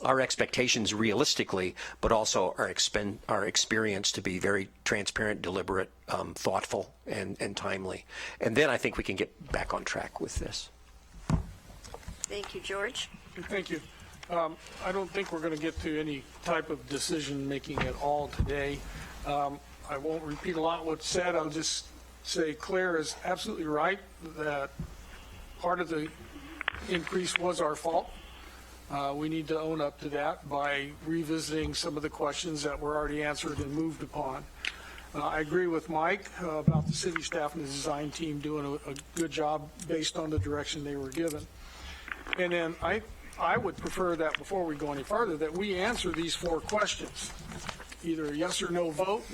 our expectations realistically, but also our experience to be very transparent, deliberate, thoughtful, and timely. And then I think we can get back on track with this. Thank you, George. Thank you. I don't think we're going to get to any type of decision making at all today. I won't repeat a lot of what's said. I'll just say Claire is absolutely right that part of the increase was our fault. We need to own up to that by revisiting some of the questions that were already answered and moved upon. I agree with Mike about the city staff and the design team doing a good job based on the direction they were given. And then I would prefer that before we go any further, that we answer these 4 questions. Either a yes or no vote.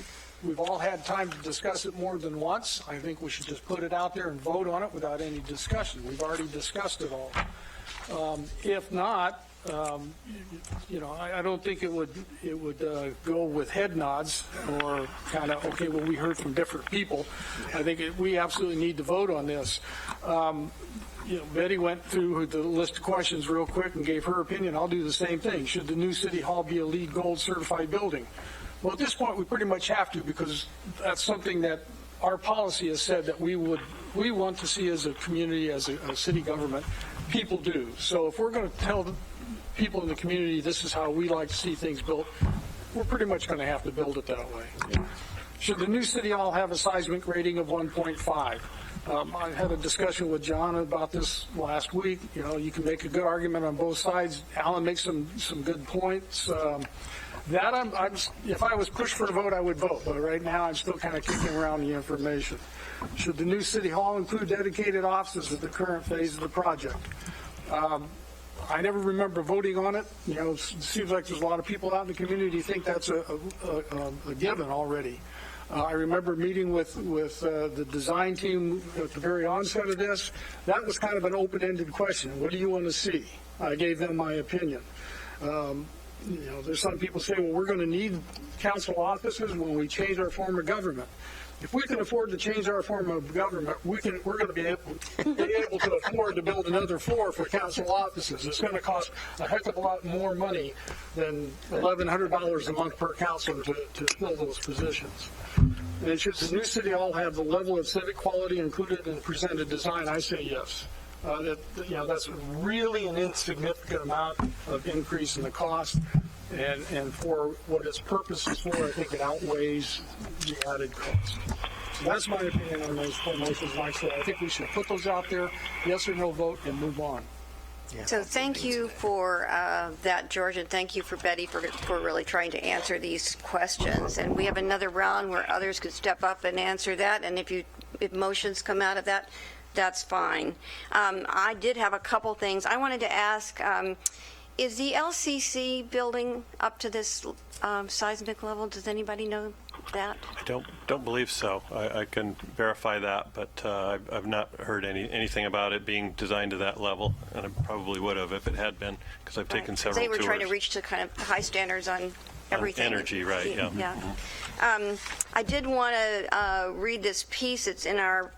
We've all had time to discuss it more than once. I think we should just put it out there and vote on it without any discussion. We've already discussed it all. If not, I don't think it would go with head nods or kind of, okay, well, we heard from different people. I think we absolutely need to vote on this. Betty went through the list of questions real quick and gave her opinion. I'll do the same thing. Should the new City Hall be a LEED Gold certified building? Well, at this point, we pretty much have to, because that's something that our policy has said that we want to see as a community, as a city government, people do. So if we're going to tell the people in the community this is how we like to see things built, we're pretty much going to have to build it that way. Should the new City Hall have a seismic rating of 1.5? I had a discussion with John about this last week. You can make a good argument on both sides. Alan makes some good points. If I was pushed for a vote, I would vote. But right now, I'm still kind of kicking around the information. Should the new City Hall include dedicated offices at the current phase of the project? I never remember voting on it. It seems like there's a lot of people out in the community who think that's a given already. I remember meeting with the design team at the very onset of this. That was kind of an open-ended question. What do you want to see? I gave them my opinion. There's some people say, well, we're going to need council offices when we change our form of government. if we can afford to change our form of government, we're going to be able to afford to build another floor for council offices. It's going to cost a heck of a lot more money than $1,100 a month per councilor to fill those positions. And should the new city hall have the level of civic quality included in the presented design? I say yes. That's really an insignificant amount of increase in the cost, and for what its purpose is for, I think it outweighs the added cost. So that's my opinion on those four motions. Like I said, I think we should put those out there, yes or no vote, and move on. So thank you for that, George, and thank you for Betty for really trying to answer these questions. And we have another round where others could step up and answer that, and if motions come out of that, that's fine. I did have a couple things. I wanted to ask, is the LCC building up to this seismic level? Does anybody know that? I don't believe so. I can verify that, but I've not heard anything about it being designed to that level, and I probably would have if it had been, because I've taken several They were tours. trying to reach to kind of high standards on everything. Energy, right, yeah. I did want to read this piece. It's in our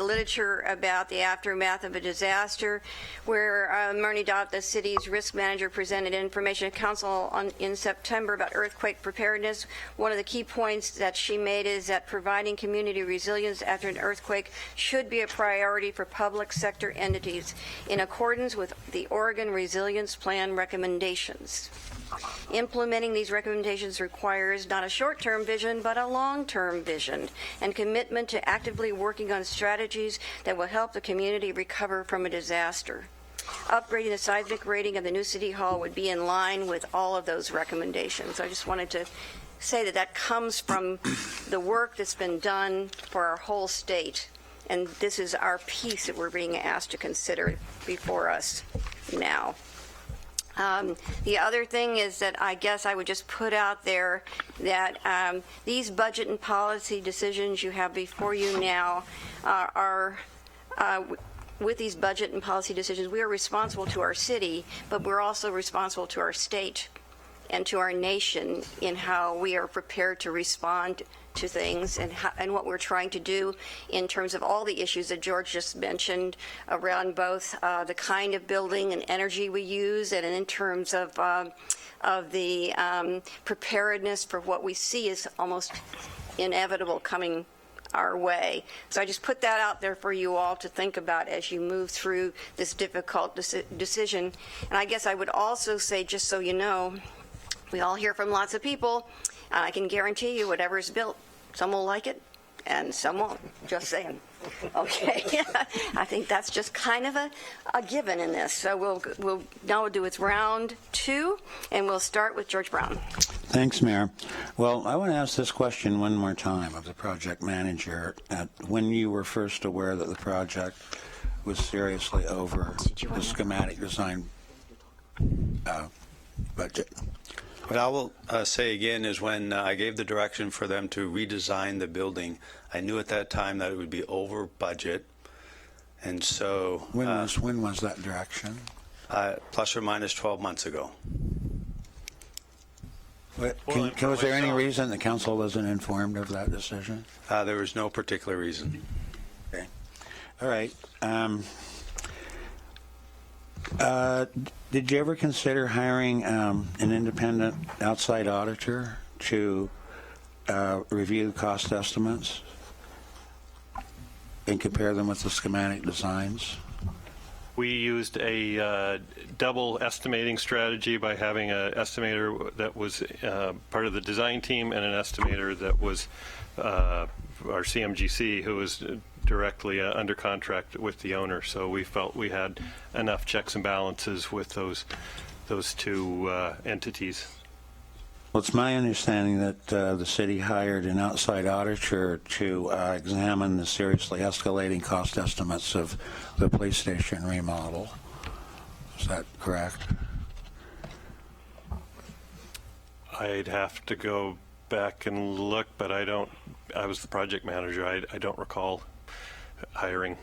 literature about the aftermath of a disaster, where Marnie Dott, the city's risk manager, presented information to council in September about earthquake preparedness. One of the key points that she made is that providing community resilience after an earthquake should be a priority for public sector entities in accordance with the Oregon Resilience Plan recommendations. Implementing these recommendations requires not a short-term vision, but a long-term vision and commitment to actively working on strategies that will help the community recover from a disaster. Upgrading the seismic rating of the new city hall would be in line with all of those recommendations. I just wanted to say that comes from the work that's been done for our whole state, and this is our piece that we're being asked to consider before us now. The other thing is that I guess I would just put out there that these budget and policy decisions you have before you now are with these budget and policy decisions, we are responsible to our city, but we're also responsible to our state and to our nation in how we are prepared to respond to things and what we're trying to do in terms of all the issues that George just mentioned around both the kind of building and energy we use, and in terms of the preparedness for what we see is almost inevitable coming our way. So I just put that out there for you all to think about as you move through this difficult decision. And I guess I would also say, just so you know, we all hear from lots of people. I can guarantee you whatever is built, some will like it and some won't. Just saying. Okay. I think that's just kind of a given in this. So we'll do it round two, and we'll start with George Brown. Thanks, Mayor. Well, I want to ask this question one more time of the project manager. When you were first aware that the project was seriously over the schematic design budget? What I will say again is when I gave the direction for them to redesign the building, I knew at that time that it would be over budget. And so... When was that direction? Plus or minus 12 months ago. Was there any reason the council wasn't informed of that decision? There was no particular reason. Okay. All right. Did you ever consider hiring an independent outside auditor to review cost estimates and compare them with the schematic designs? We used a double estimating strategy by having an estimator that was part of the design team and an estimator that was our CMGC, who was directly under contract with the owner. So we felt we had enough checks and balances with those two entities. Well, it's my understanding that the city hired an outside auditor to examine the seriously escalating cost estimates of the police station remodel. Is that correct? I'd have to go back and look, but I was the project manager. I don't recall hiring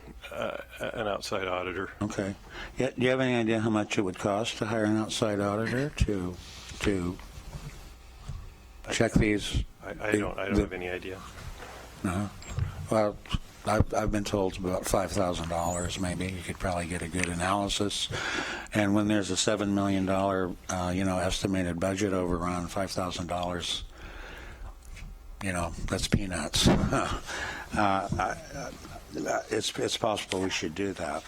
an outside auditor. Okay. Yeah, do you have any idea how much it would cost to hire an outside auditor to check these? I don't have any idea. No. Well, I've been told it's about $5,000 maybe. You could probably get a good analysis. And when there's a $7 million, estimated budget overrun, $5,000, that's peanuts. It's possible we should do that.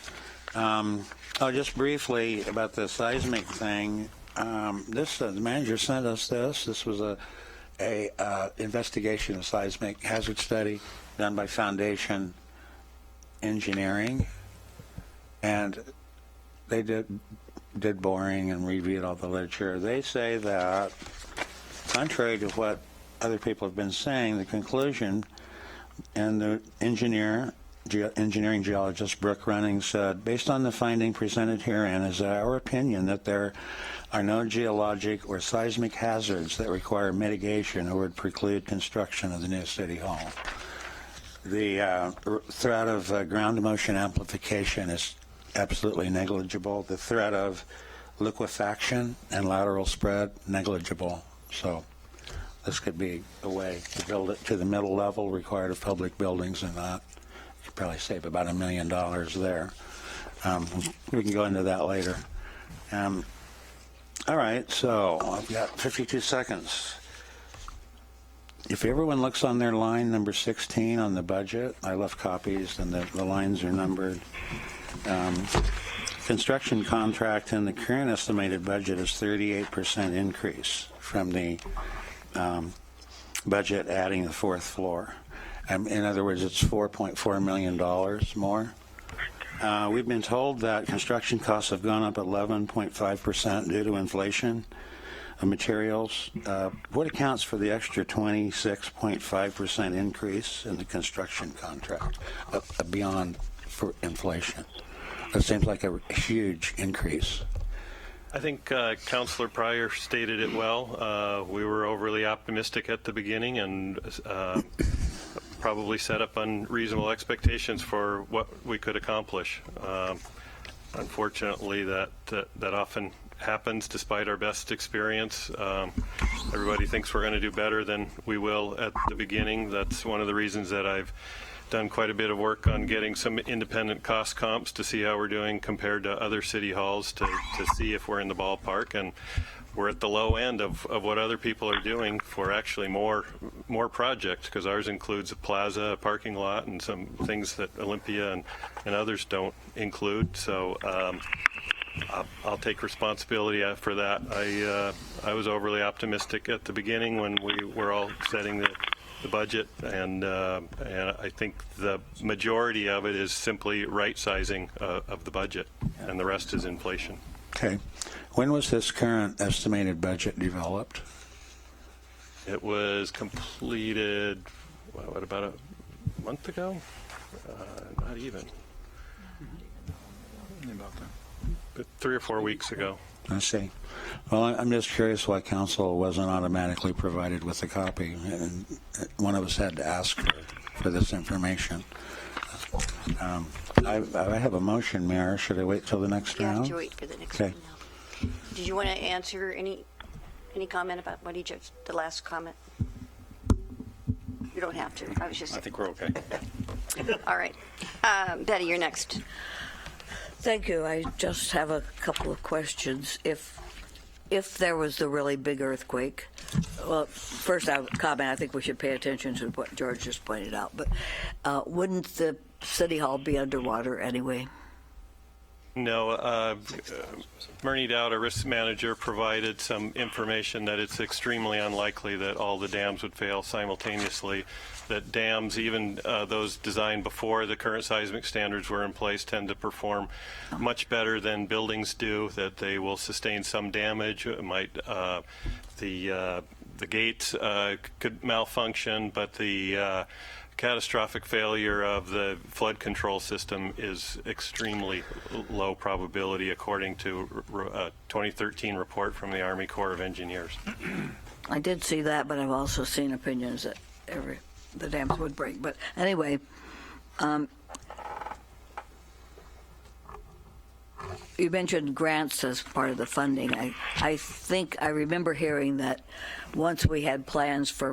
Just briefly about the seismic thing. The manager sent us this. This was a investigation of seismic hazard study done by Foundation Engineering, and they did boring and reviewed all the literature. They say that, contrary to what other people have been saying, the conclusion, and the engineering geologist Brooke Running said, based on the finding presented herein, is our opinion that there are no geologic or seismic hazards that require mitigation or would preclude construction of the new City Hall. The threat of ground motion amplification is absolutely negligible. The threat of liquefaction and lateral spread, negligible. So this could be a way to build it to the middle level required of public buildings, and that you could probably save about $1 million there. We can go into that later. All right, so I've got 52 seconds. If everyone looks on their line number 16 on the budget, I left copies and the lines are numbered. Construction contract in the current estimated budget is 38% increase from the budget adding the fourth floor. In other words, it's $4.4 million more. We've been told that construction costs have gone up 11.5% due to inflation of materials. What accounts for the extra 26.5% increase in the construction contract beyond for inflation? That seems like a huge increase. I think Councillor Pryor stated it well. We were overly optimistic at the beginning and probably set up unreasonable expectations for what we could accomplish. Unfortunately, that often happens despite our best experience. Everybody thinks we're going to do better than we will at the beginning. That's one of the reasons that I've done quite a bit of work on getting some independent cost comps to see how we're doing compared to other city halls to see if we're in the ballpark. And we're at the low end of what other people are doing for actually more projects, because ours includes a plaza, a parking lot, and some things that Olympia and others don't include. So I'll take responsibility for that. I was overly optimistic at the beginning when we were all setting the budget, and I think the majority of it is simply right-sizing of the budget, and the rest is inflation. Okay. When was this current estimated budget developed? It was completed, about a month ago? Not even. But 3 or 4 weeks ago. I see. Well, I'm just curious why council wasn't automatically provided with a copy. And one of us had to ask for this information. I have a motion, Mayor. Should I wait till the next round? You have to wait for the next one now. Did you want to answer any comment about what he just, the last comment? You don't have to. I think we're okay. All right. Betty, you're next. Thank you. I just have a couple of questions. If there was a really big earthquake, well, first I would comment, I think we should pay attention to what George just pointed out, but wouldn't the City Hall be underwater anyway? No. Murney Dowd, our risk manager, provided some information that it's extremely unlikely that all the dams would fail simultaneously, that dams, even those designed before the current seismic standards were in place, tend to perform much better than buildings do, that they will sustain some damage. It might, the gates could malfunction, but the catastrophic failure of the flood control system is extremely low probability, according to a 2013 report from the Army Corps of Engineers. I did see that, but I've also seen opinions that the dams would break. But anyway, you mentioned grants as part of the funding. I think I remember hearing that once we had plans for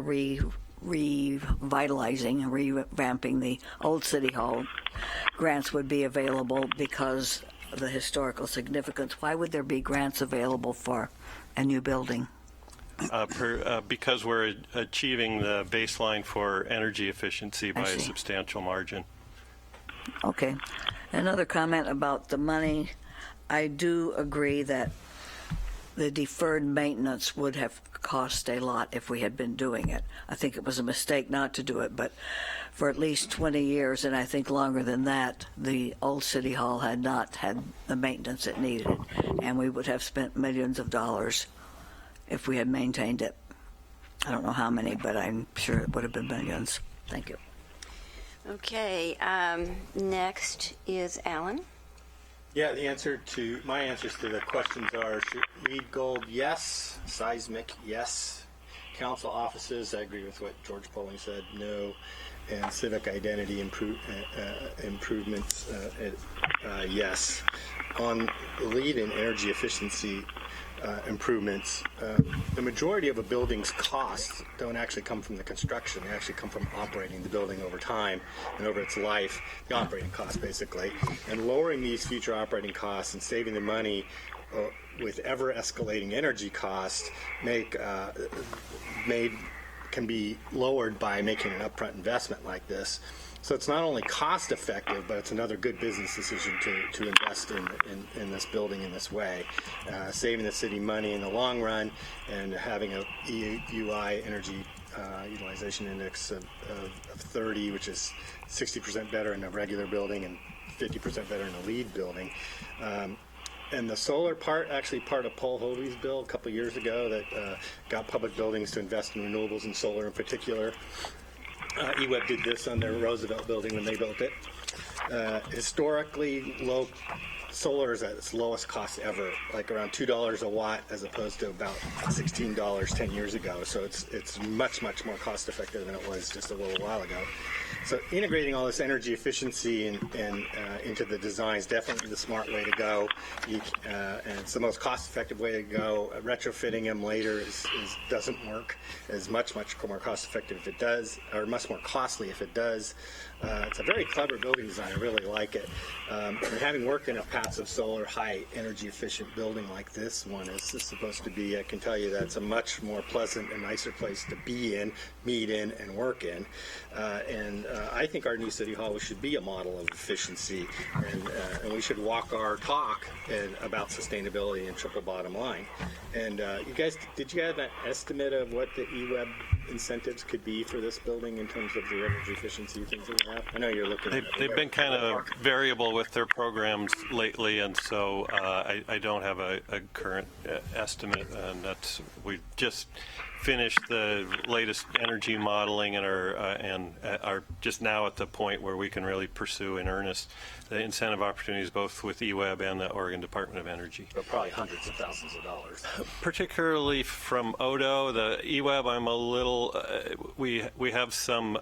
revitalizing and revamping the old City Hall, grants would be available because of the historical significance. Why would there be grants available for a new building? Because we're achieving the baseline for energy efficiency by a substantial margin. Okay. Another comment about the money. I do agree that the deferred maintenance would have cost a lot if we had been doing it. I think it was a mistake not to do it, but for at least 20 years, and I think longer than that, the old City Hall had not had the maintenance it needed, and we would have spent millions of dollars if we had maintained it. I don't know how many, but I'm sure it would have been millions. Thank you. Okay, next is Alan. Yeah, my answers to the questions are LEED Gold, yes. SEISMIC, yes. Council offices, I agree with what George Polling said, no. And civic identity improvements, yes. On LEED and energy efficiency improvements, the majority of a building's costs don't actually come from the construction. They actually come from operating the building over time and over its life, the operating costs basically. And lowering these future operating costs and saving the money with ever-escalating energy costs can be lowered by making an upfront investment like this. So it's not only cost effective, but it's another good business decision to invest in this building in this way, saving the city money in the long run and having a EUI energy utilization index of 30, which is 60% better in a regular building and 50% better in a LEED building. And the solar part, actually part of Paul Hovey's bill a couple of years ago that got public buildings to invest in renewables and solar in particular. EWEB did this on their Roosevelt building when they built it. Historically, solar is at its lowest cost ever, like around $2 a watt as opposed to about $16 10 years ago. So it's much, much more cost effective than it was just a little while ago. So integrating all this energy efficiency and into the design is definitely the smart way to go, and it's the most cost-effective way to go. Retrofitting them later doesn't work. It's much more cost-effective if it does, or much more costly if it does. It's a very clever building design. I really like it. And having worked in a passive solar, high energy efficient building like this one is supposed to be, I can tell you that's a much more pleasant and nicer place to be in, meet in, and work in. And I think our new City Hall should be a model of efficiency, and we should walk our talk about sustainability and triple bottom line. And you guys, did you have an estimate of what the EWEB incentives could be for this building in terms of the energy efficiency things that we have? I know you're looking at They've been kind of variable with their programs lately, and so I don't have a current estimate, and we just finished the latest energy modeling and are just now at the point where we can really pursue in earnest the incentive opportunities both with EWEB and the Oregon Department of Energy. But probably hundreds of thousands of dollars. Particularly from ODO, the EWEB, I'm a little, we have some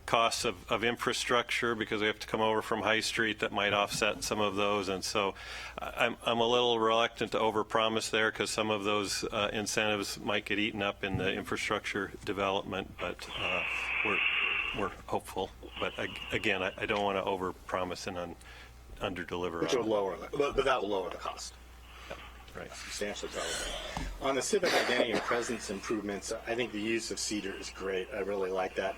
costs of infrastructure because we have to come over from High Street that might offset some of those, and so I'm a little reluctant to overpromise there because some of those incentives might get eaten up in the infrastructure development, but we're hopeful. But again, I don't want to overpromise and underdeliver. Which will lower that, but that will lower the cost. Right. Substantially probably. On the civic identity and presence improvements, I think the use of cedar is great. I really like that.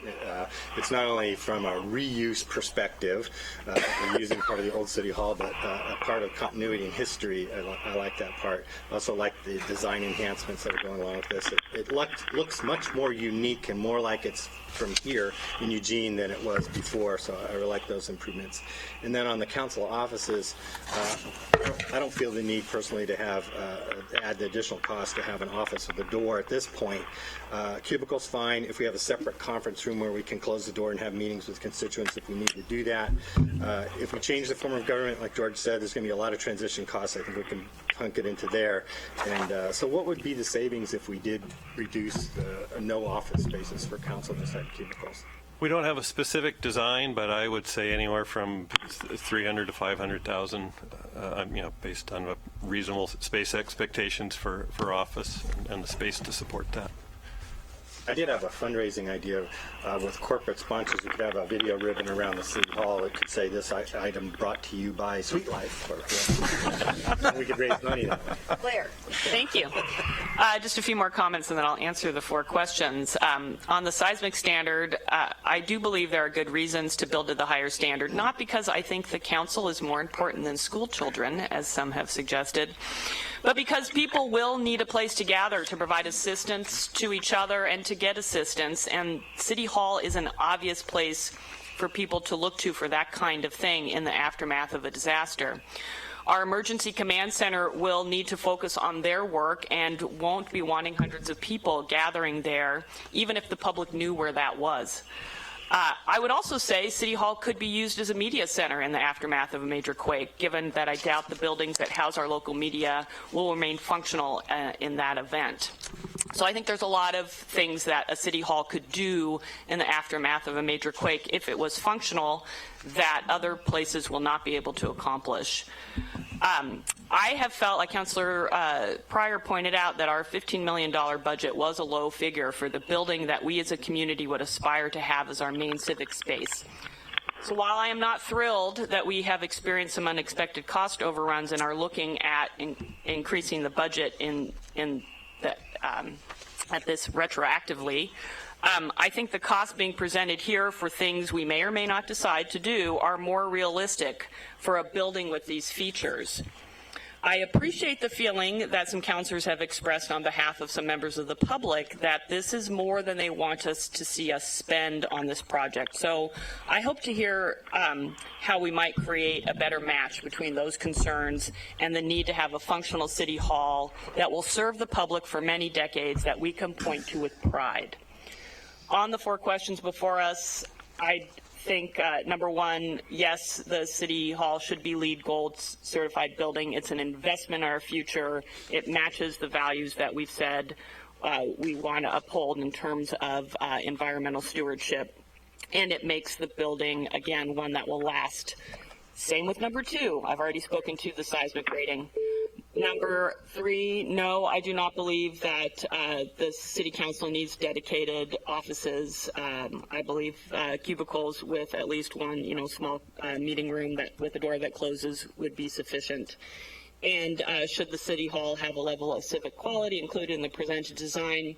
It's not only from a reuse perspective, we're using part of the old City Hall, but a part of continuity and history. I like that part. I also like the design enhancements that are going along with this. It looks much more unique and more like it's from here in Eugene than it was before, so I really like those improvements. And then on the council offices, I don't feel the need personally to have add the additional cost to have an office with a door at this point. Cubicle's fine. If we have a separate conference room where we can close the door and have meetings with constituents if we need to do that. If we change the form of government, like George said, there's going to be a lot of transition costs. I think we can hunk it into there. And so what would be the savings if we did reduce no office spaces for council just like cubicles? We don't have a specific design, but I would say anywhere from 300 to 500,000, based on reasonable space expectations for office and the space to support that. I did have a fundraising idea with corporate sponsors. We could have a video ribbon around the City Hall. It could say, "This item brought to you by Sweet Life." Or, we could raise money that way. Claire. Thank you. Just a few more comments, and then I'll answer the 4 questions. On the seismic standard, I do believe there are good reasons to build to the higher standard, not because I think the council is more important than school children, as some have suggested, but because people will need a place to gather to provide assistance to each other and to get assistance, and City Hall is an obvious place for people to look to for that kind of thing in the aftermath of a disaster. Our emergency command center will need to focus on their work and won't be wanting hundreds of people gathering there, even if the public knew where that was. I would also say City Hall could be used as a media center in the aftermath of a major quake, given that I doubt the buildings that house our local media will remain functional in that event. So I think there's a lot of things that a City Hall could do in the aftermath of a major quake, if it was functional, that other places will not be able to accomplish. I have felt, like Councillor Pryor pointed out, that our $15 million budget was a low figure for the building that we as a community would aspire to have as our main civic space. So while I am not thrilled that we have experienced some unexpected cost overruns and are looking at increasing the budget at this retroactively, I think the costs being presented here for things we may or may not decide to do are more realistic for a building with these features. I appreciate the feeling that some councilors have expressed on behalf of some members of the public that this is more than they want us to see us spend on this project. So I hope to hear how we might create a better match between those concerns and the need to have a functional City Hall that will serve the public for many decades that we can point to with pride. On the 4 questions before us, I think, number 1, yes, the City Hall should be LEED Gold certified building. It's an investment in our future. It matches the values that we've said we want to uphold in terms of environmental stewardship. And it makes the building, again, one that will last. Same with number 2. I've already spoken to the seismic rating. Number 3, no, I do not believe that the City Council needs dedicated offices. I believe cubicles with at least one, small meeting room with a door that closes would be sufficient. And should the City Hall have a level of civic quality included in the presented design?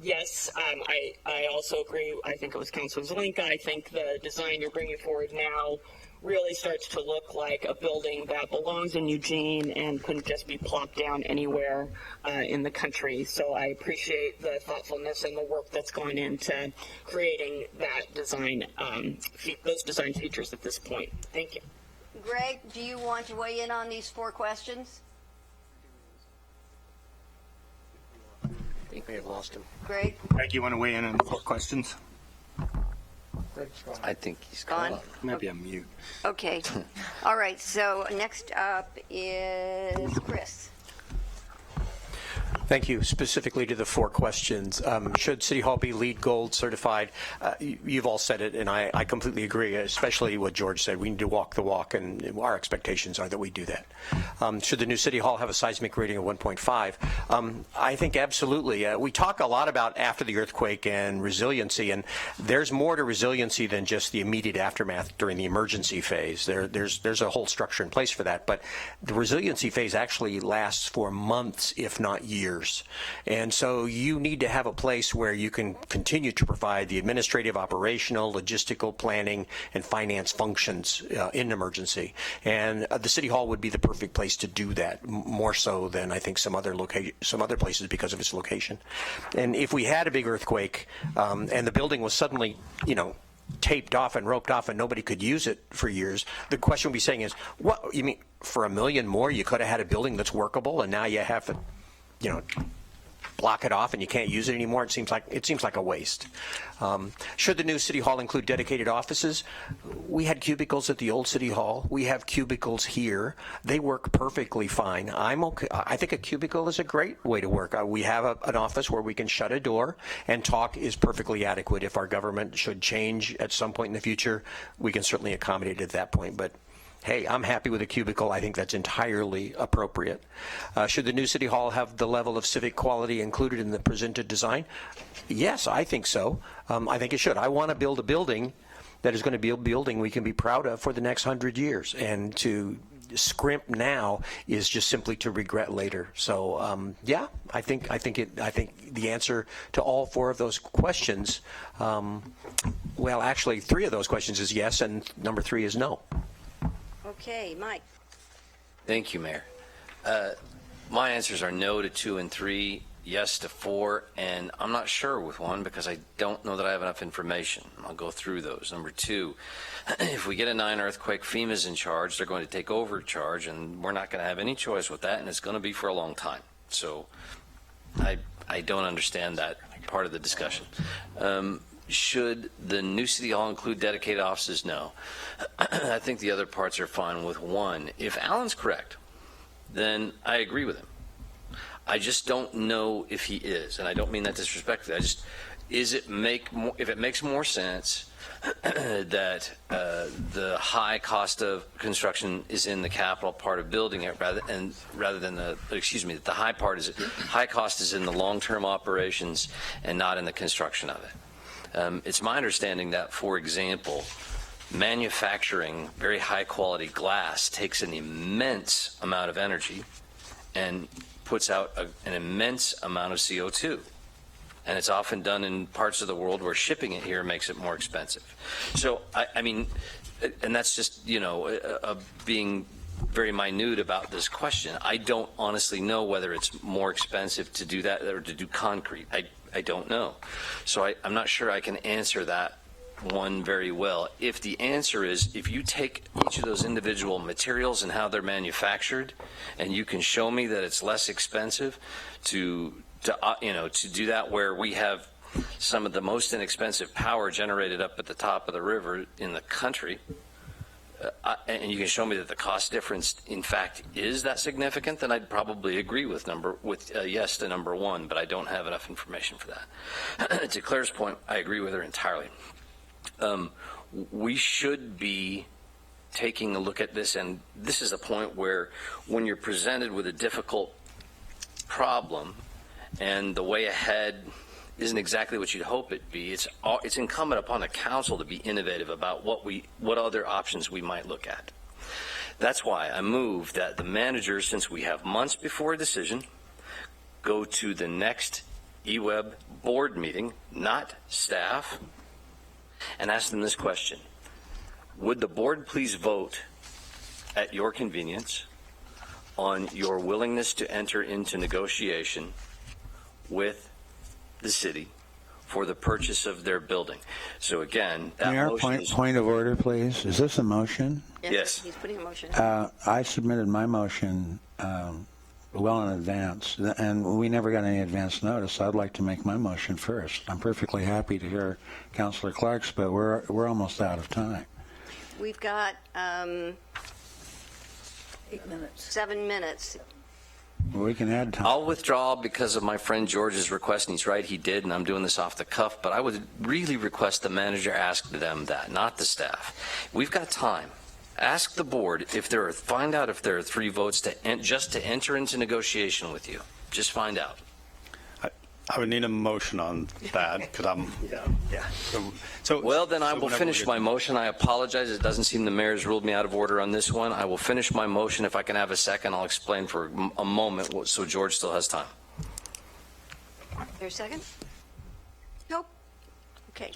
Yes, I also agree. I think it was Councilor Zelinka. I think the design you're bringing forward now really starts to look like a building that belongs in Eugene and couldn't just be plopped down anywhere in the country. So I appreciate the thoughtfulness and the work that's gone into creating that design, those design features at this point. Thank you. Greg, do you want to weigh in on these 4 questions? I think we have lost him. Greg? Greg, you want to weigh in on the 4 questions? I think he's Gone? Maybe I'm mute. Okay. All right, so next up is Chris. Thank you. Specifically to the 4 questions, should City Hall be LEED Gold certified? You've all said it, and I completely agree, especially what George said. We need to walk the walk, and our expectations are that we do that. Should the new City Hall have a seismic rating of 1.5? I think absolutely. We talk a lot about after the earthquake and resiliency, and there's more to resiliency than just the immediate aftermath during the emergency phase. There's a whole structure in place for that, but the resiliency phase actually lasts for months, if not years. And so you need to have a place where you can continue to provide the administrative, operational, logistical, planning, and finance functions in an emergency. And the City Hall would be the perfect place to do that, more so than I think some other places because of its location. And if we had a big earthquake and the building was suddenly, taped off and roped off and nobody could use it for years, the question would be saying is, what, you mean for $1 million more you could have had a building that's workable and now you have to block it off and you can't use it anymore? It seems like a waste. Should the new City Hall include dedicated offices? We had cubicles at the old City Hall. We have cubicles here. They work perfectly fine. I'm okay. I think a cubicle is a great way to work. We have an office where we can shut a door and talk is perfectly adequate. If our government should change at some point in the future, we can certainly accommodate it at that point. But hey, I'm happy with a cubicle. I think that's entirely appropriate. Should the new City Hall have the level of civic quality included in the presented design? Yes, I think so. I think it should. I want to build a building that is going to be a building we can be proud of for the next 100 years. And to scrimp now is just simply to regret later. So yeah, I think the answer to all four of those questions, well, actually 3 of those questions is yes, and number 3 is no. Okay, Mike. Thank you, Mayor. My answers are no to 2 and 3, yes to 4, and I'm not sure with 1 because I don't know that I have enough information. I'll go through those. Number 2, if we get a 9 earthquake, FEMA's in charge. They're going to take over charge, and we're not going to have any choice with that, and it's going to be for a long time. So I don't understand that part of the discussion. Should the new City Hall include dedicated offices? No. I think the other parts are fine with 1. If Alan's correct, then I agree with him. I just don't know if he is, and I don't mean that disrespectfully. If it makes more sense that the high cost of construction is in the capital part of building it rather than that the high cost is in the long-term operations and not in the construction of it. It's my understanding that, for example, manufacturing very high quality glass takes an immense amount of energy and puts out an immense amount of CO2. And it's often done in parts of the world where shipping it here makes it more expensive. So, I mean, and that's just, being very minute about this question. I don't honestly know whether it's more expensive to do that or to do concrete. I don't know. So I'm not sure I can answer that one very well. If the answer is, if you take each of those individual materials and how they're manufactured, and you can show me that it's less expensive to do that, where we have some of the most inexpensive power generated up at the top of the river in the country, and you can show me that the cost difference in fact is that significant, then I'd probably agree with yes to number 1, but I don't have enough information for that. To Claire's point, I agree with her entirely. We should be taking a look at this, and this is a point where when you're presented with a difficult problem and the way ahead isn't exactly what you'd hope it be, it's incumbent upon the council to be innovative about what other options we might look at. That's why I move that the manager, since we have months before a decision, go to the next eWeb board meeting, not staff, and ask them this question: would the board please vote at your convenience on your willingness to enter into negotiation with the city for the purchase of their building? So again, that Mayor, motion is... point of order, please. Is this a motion? Yes. He's putting a motion. I submitted my motion well in advance, and we never got any advance notice. I'd like to make my motion first. I'm perfectly happy to hear Councilor Clark's, but we're almost out of time. We've got 8 minutes. 7 minutes. We can add time. I'll withdraw because of my friend George's request, and he's right, he did, and I'm doing this off the cuff, but I would really request the manager ask them that, not the staff. We've got time. Ask the board find out if there are 3 votes just to enter into negotiation with you. Just find out. I would need a motion on that because I'm. Yeah. Well, then I will finish my motion. I apologize. It doesn't seem the mayor's ruled me out of order on this one. I will finish my motion. If I can have a second, I'll explain for a moment so George still has time. There's a second? Nope. Okay.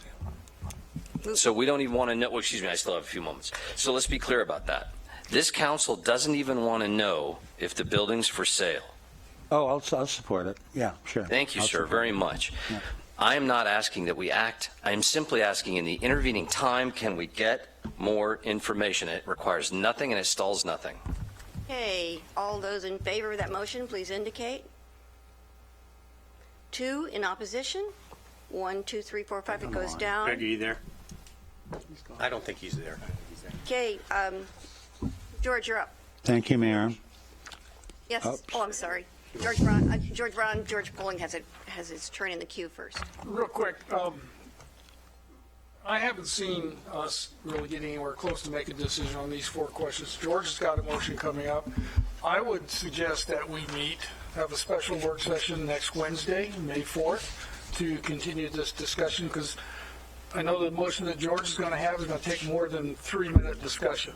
So we don't even want to know. Well, excuse me, I still have a few moments. So let's be clear about that. This council doesn't even want to know if the building's for sale. Oh, I'll support it. Yeah, sure. Thank you, sir, very much. Yeah. I am not asking that we act. I am simply asking, in the intervening time, can we get more information? It requires nothing and it stalls nothing. Okay, all those in favor of that motion, please indicate. 2 in opposition. 1, 2, 3, 4, 5. It goes down. Greg, are you there? I don't think he's there. Okay, George, you're up. Thank you, Mayor. Yes. Oops. Oh, I'm sorry. George Polling has his turn in the queue first. Real quick, I haven't seen us really get anywhere close to make a decision on these 4 questions. George has got a motion coming up. I would suggest that we have a special work session next Wednesday, May 4th, to continue this discussion, because I know the motion that George is going to have is going to take more than 3-minute discussion.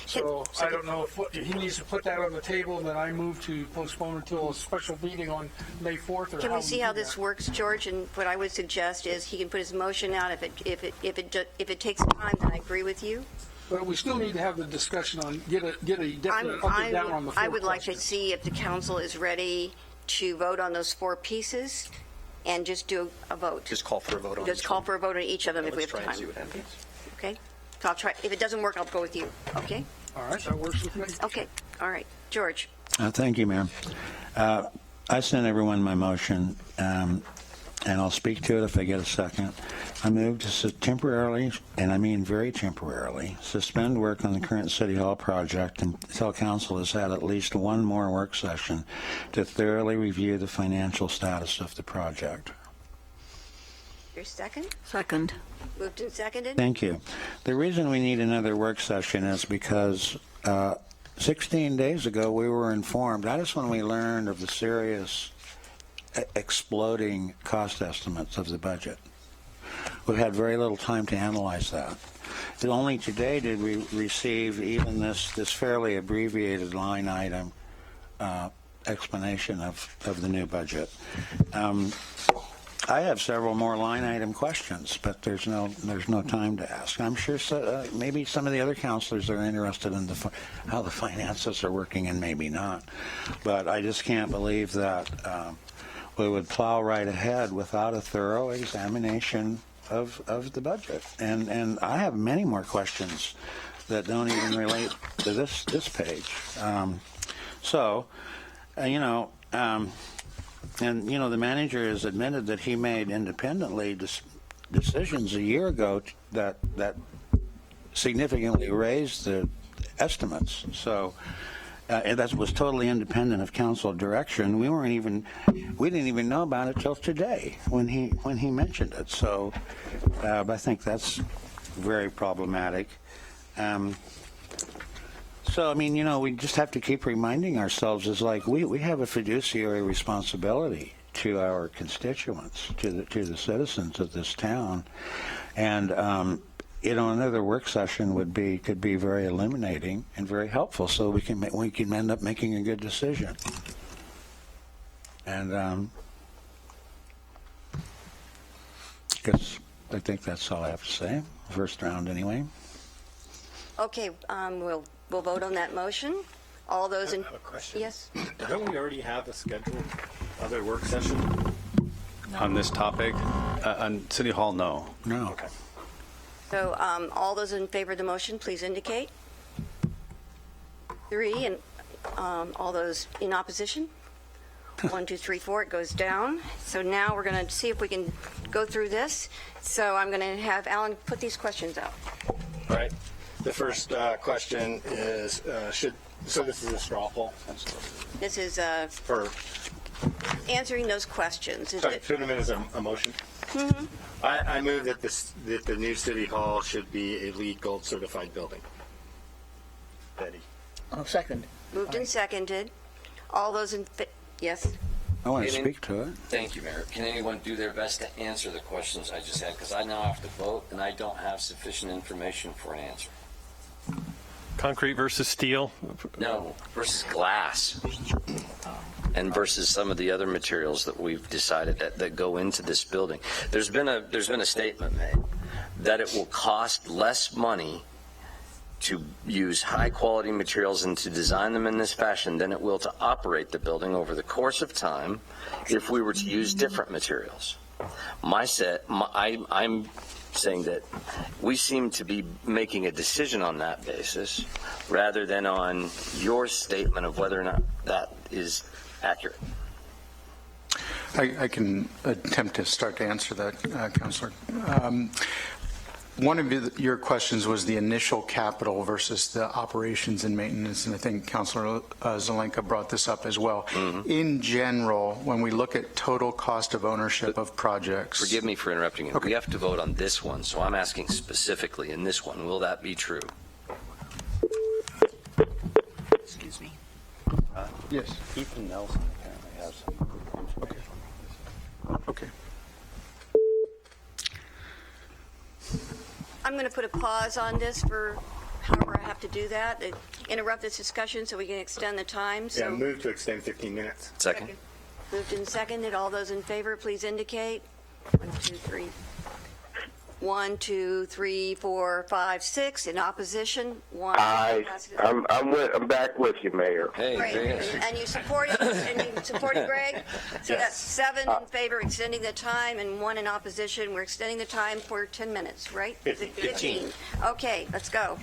So I don't know if he needs to put that on the table, and then I move to postpone until a special meeting on May 4th. Or Can we see how this works, George? And what I would suggest is he can put his motion out. If it takes time, then I agree with you. But we still need to have the discussion on get a definite up and down on the 4 I would like to questions. see if the council is ready to vote on those 4 pieces and just do a vote. Just call for a vote on Just each call one. for a vote on each of them if we Let's have try and time. see what happens. Okay? So I'll try. If it doesn't work, I'll go with you. Okay? All right, that works with me. Okay. All right. George. Thank you, Mayor. I sent everyone my motion, and I'll speak to it if I get a second. I move to temporarily, and I mean very temporarily, suspend work on the current City Hall project until council has had at least one more work session to thoroughly review the financial status of the project. Your second? Second. Moved and seconded? Thank you. The reason we need another work session is because 16 days ago we were informed, that is when we learned of the serious exploding cost estimates of the budget. We've had very little time to analyze that. And only today did we receive even this fairly abbreviated line item explanation of the new budget. I have several more line item questions, but there's no time to ask. I'm sure maybe some of the other counselors are interested in how the finances are working, and maybe not. But I just can't believe that we would plow right ahead without a thorough examination of the budget. And I have many more questions that don't even relate to this page. And, the manager has admitted that he made independently decisions a year ago that significantly raised the estimates. So and that was totally independent of council direction. We didn't even know about it till today when he mentioned it. So I think that's very problematic. So, we just have to keep reminding ourselves, is like we have a fiduciary responsibility to our constituents, to the citizens of this town. And, another work session could be very illuminating and very helpful, so we can end up making a good decision. And I think that's all I have to say. First round, anyway. Okay, we'll vote on that motion. All those in... I have a question. Yes? Don't we already have a scheduled other work session? On this topic, on City Hall, no. No. Okay. So all those in favor of the motion, please indicate. 3, and all those in opposition? 1, 2, 3, 4, it goes down. So now we're going to see if we can go through this. So I'm going to have Alan put these questions out. All right. The first question is, so this is a straw poll? This is For, answering those questions. Is sorry, it- put them in as a motion? Mhm. I move that the new City Hall should be a LEED Gold certified building. Betty? Oh, second. Moved and seconded. All those in... Yes? I want to Can speak to it. Thank you, Mayor. Can anyone do their best to answer the questions I just had? Because I now have to vote, and I don't have sufficient information for an answer. Concrete versus steel? No, versus glass, and versus some of the other materials that we've decided that go into this building. There's been a statement made that it will cost less money to use high-quality materials and to design them in this fashion than it will to operate the building over the course of time if we were to use different materials. I'm saying that we seem to be making a decision on that basis rather than on your statement of whether or not that is accurate. I can attempt to start to answer that, Councilor. One of your questions was the initial capital versus the operations and maintenance, and I think Councilor Zelenka brought this up as well. In general, when we look at total cost of ownership of projects... Forgive me for interrupting you. Okay. We have to vote on this one, so I'm asking specifically in this one, will that be true? Excuse me. Yes. Ethan Nelson apparently has some. Okay. Okay. I'm going to put a pause on this for however I have to do that, interrupt this discussion so we can extend the time. Yeah, move to extend 15 minutes. Second? Moved and seconded. All those in favor, please indicate. 1, 2, 3. 1, 2, 3, 4, 5, 6. In opposition, 1. Aye. I'm back with you, Mayor. Hey, Great. very nice. And you supported Greg? So Yes. that's 7 in favor, extending the time, and 1 in opposition. We're extending the time for 10 minutes, right? 15. Okay, let's go.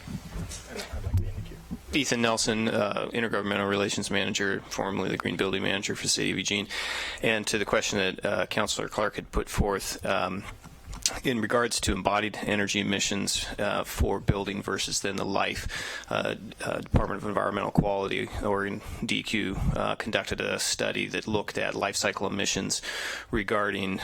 Ethan Nelson, Intergovernmental Relations Manager, formerly the Green Building Manager for the City of Eugene. And to the question that Councilor Clark had put forth, in regards to embodied energy emissions for building versus then the life, Department of Environmental Quality, or DEQ, conducted a study that looked at life cycle emissions regarding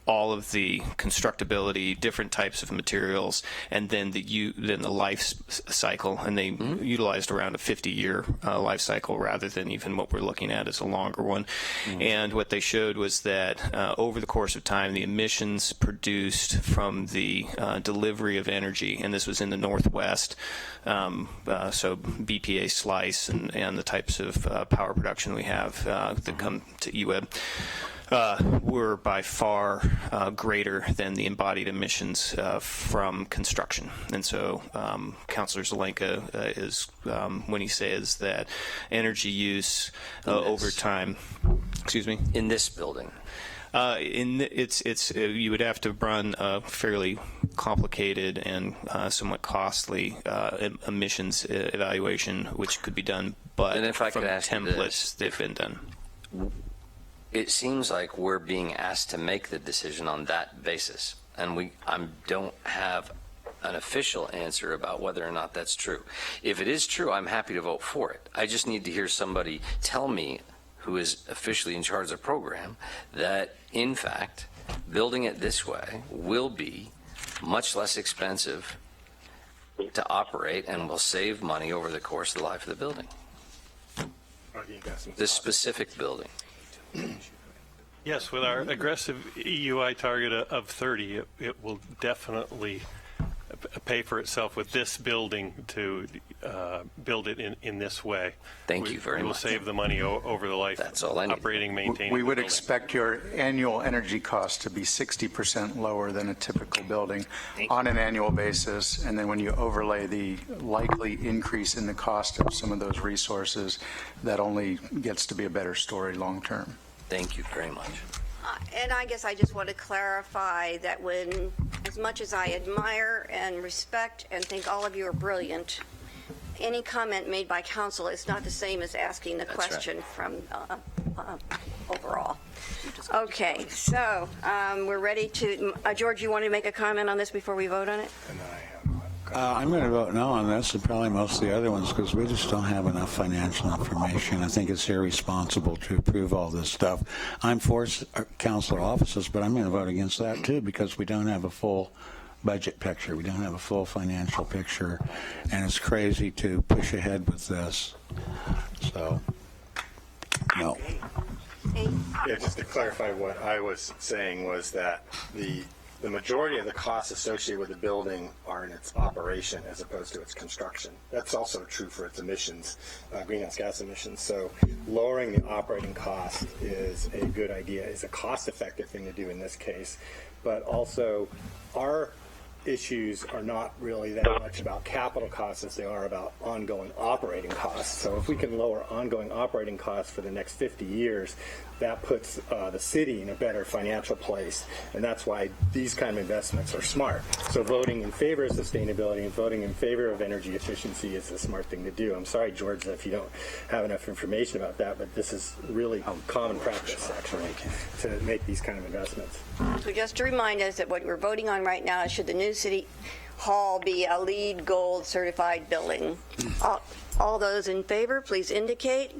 all of the constructability, different types of materials, and then the life cycle, and they utilized around a 50-year life cycle rather than even what we're looking at as a longer one. And what they showed was that over the course of time, the emissions produced from the delivery of energy, and this was in the Northwest, so BPA slice and the types of power production we have that come to EWEB, were by far greater than the embodied emissions from construction. And so Councilor Zelenka is, when he says that energy use over time, excuse me? In this building. You would have to run a fairly complicated and somewhat costly emissions evaluation, which could be done, but And if I from could ask you templates, they've been done. It seems like we're being asked to make the decision on that basis, and I don't have an official answer about whether or not that's true. If it is true, I'm happy to vote for it. I just need to hear somebody tell me, who is officially in charge of the program, that in fact building it this way will be much less expensive to operate and will save money over the course of the life of the building. This specific building. Yes, with our aggressive EUI target of 30, it will definitely pay for itself with this building to build it in this way. Thank you very much. We will save the money over the life. That's all I need. Operating, maintaining. We would the building. expect your annual energy cost to be 60% lower than a typical building on an annual basis. And then when you overlay the likely increase in the cost of some of those resources, that only gets to be a better story long term. Thank you very much. And I guess I just want to clarify that when, as much as I admire and respect and think all of you are brilliant, any comment made by council is not the same as asking the question from overall. Okay, so we're ready to, George, you want to make a comment on this before we vote on it? I'm going to vote no on this and probably most of the other ones because we just don't have enough financial information. I think it's irresponsible to approve all this stuff. I'm for council offices, but I'm going to vote against that too because we don't have a full budget picture. We don't have a full financial picture, and it's crazy to push ahead with this. So, no. Yeah, just to clarify what I was saying was that the majority of the costs associated with the building are in its operation as opposed to its construction. That's also true for its emissions, greenhouse gas emissions. So lowering the operating cost is a good idea, is a cost-effective thing to do in this case. But also, our issues are not really that much about capital costs as they are about ongoing operating costs. So if we can lower ongoing operating costs for the next 50 years, that puts the city in a better financial place, and that's why these kind of investments are smart. So voting in favor of sustainability and voting in favor of energy efficiency is a smart thing to do. I'm sorry, George, if you don't have enough information about that, but this is really common practice, actually, to make these kind of investments. So just to remind us that what we're voting on right now is should the new new city hall be a LEED Gold certified building. All those in favor, please indicate.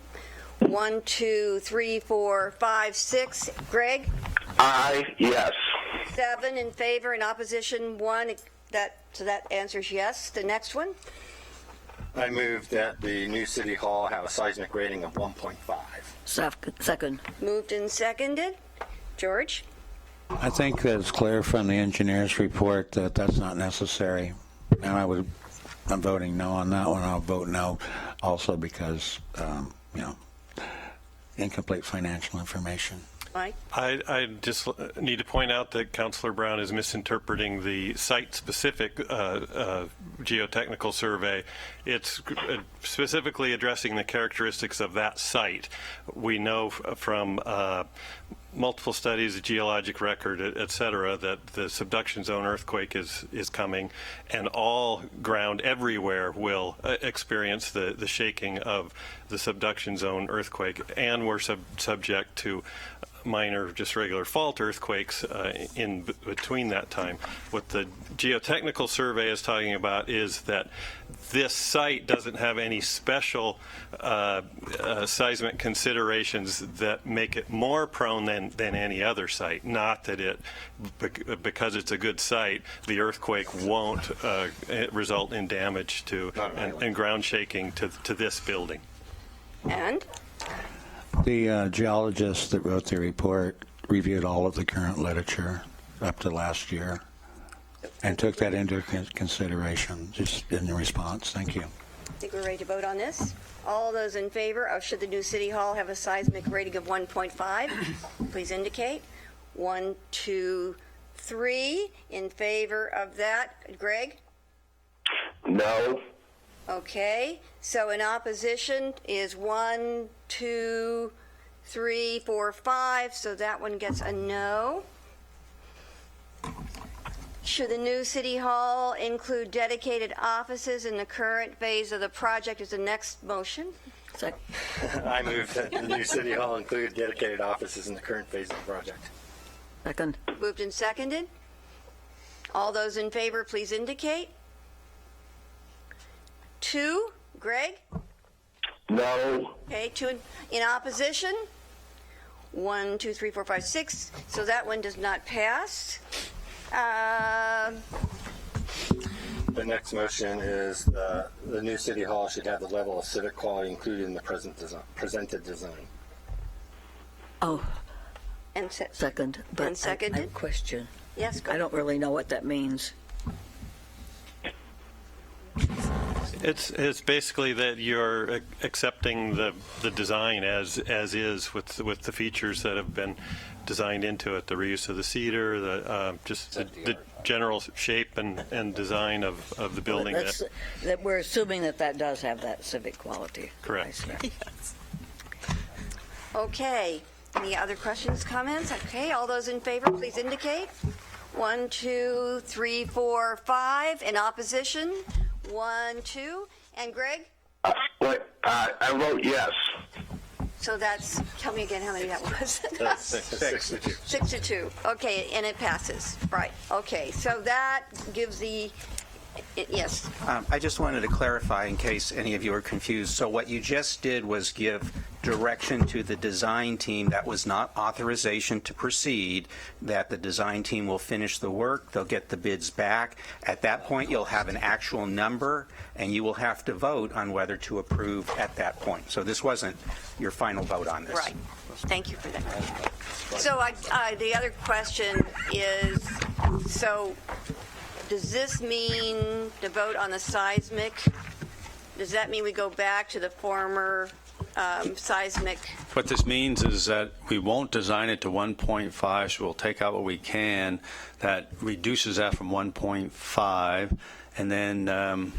1, 2, 3, 4, 5, 6. Greg? Aye, yes. 7 in favor, in opposition, 1. So that answers yes. The next one? I move that the new city hall have a seismic rating of 1.5. Second. Moved and seconded. George? I think that it's clear from the engineer's report that that's not necessary. And I'm voting no on that one. I'll vote no also because, incomplete financial information. Mike? I just need to point out that Councilor Brown is misinterpreting the site-specific geotechnical survey. It's specifically addressing the characteristics of that site. We know from multiple studies, a geologic record, et cetera, that the subduction zone earthquake is coming, and all ground everywhere will experience the shaking of the subduction zone earthquake, and we're subject to minor, just regular fault earthquakes in between that time. What the geotechnical survey is talking about is that this site doesn't have any special seismic considerations that make it more prone than any other site. Not that because it's a good site, the earthquake won't result in damage to and ground shaking to this building. And? The geologist that wrote the report reviewed all of the current literature up to last year and took that into consideration just in the response. Thank you. I think we're ready to vote on this. All those in favor of should the new city hall have a seismic rating of 1.5, please indicate. 1, 2, 3 in favor of that. Greg? No. Okay, so in opposition is 1, 2, 3, 4, 5, so that one gets a no. Should the new city hall include dedicated offices in the current phase of the project is the next motion. I move that the new city hall include dedicated offices in the current phase of the project. Second. Moved and seconded. All those in favor, please indicate. 2, Greg? No. Okay, 2 in opposition. 1, 2, 3, 4, 5, 6. So that one does not pass. The next motion is the new city hall should have the level of civic quality included in the presented design. Oh, and second. But and seconded. I have a question. Yes, go I don't really know what that means. It's basically that you're accepting the design as is with the features that have been designed into it, the reuse of the cedar, the general shape and design of the building. That we're assuming that does have that civic quality. Correct. Yes. Okay. Any other questions, comments? Okay. All those in favor, please indicate. 1, 2, 3, 4, 5. In opposition. 1, 2. And Greg? I vote yes. So that's, tell me again how many that was. 6 to 2. 6 to 2. Okay, and it passes. Right. Okay, so that gives yes. I just wanted to clarify in case any of you are confused. So what you just did was give direction to the design team. That was not authorization to proceed, that the design team will finish the work. They'll get the bids back. At that point, you'll have an actual number, and you will have to vote on whether to approve at that point. So this wasn't your final vote on this. Right. Thank you for that. So the other question is, so does this mean the vote on the seismic? Does that mean we go back to the former seismic? What this means is that we won't design it to 1.5, so we'll take out what we can. That reduces that from 1.5, and then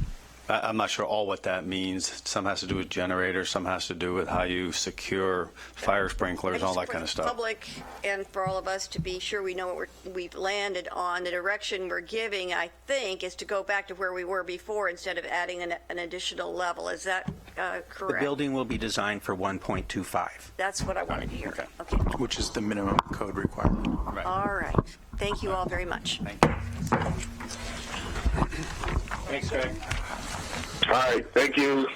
I'm not sure all what that means. Some has to do with generators, some has to do with how you secure fire sprinklers, all that kind of stuff. Public and for all of us to be sure we know what we've landed on, the direction we're giving, I think, is to go back to where we were before instead of adding an additional level. Is that correct? The building will be designed for 1.25. That's what I wanted to hear. Okay. Which is the minimum code requirement. All right. Thank you all very much. Thank you. Thanks, Greg. All right, thank you.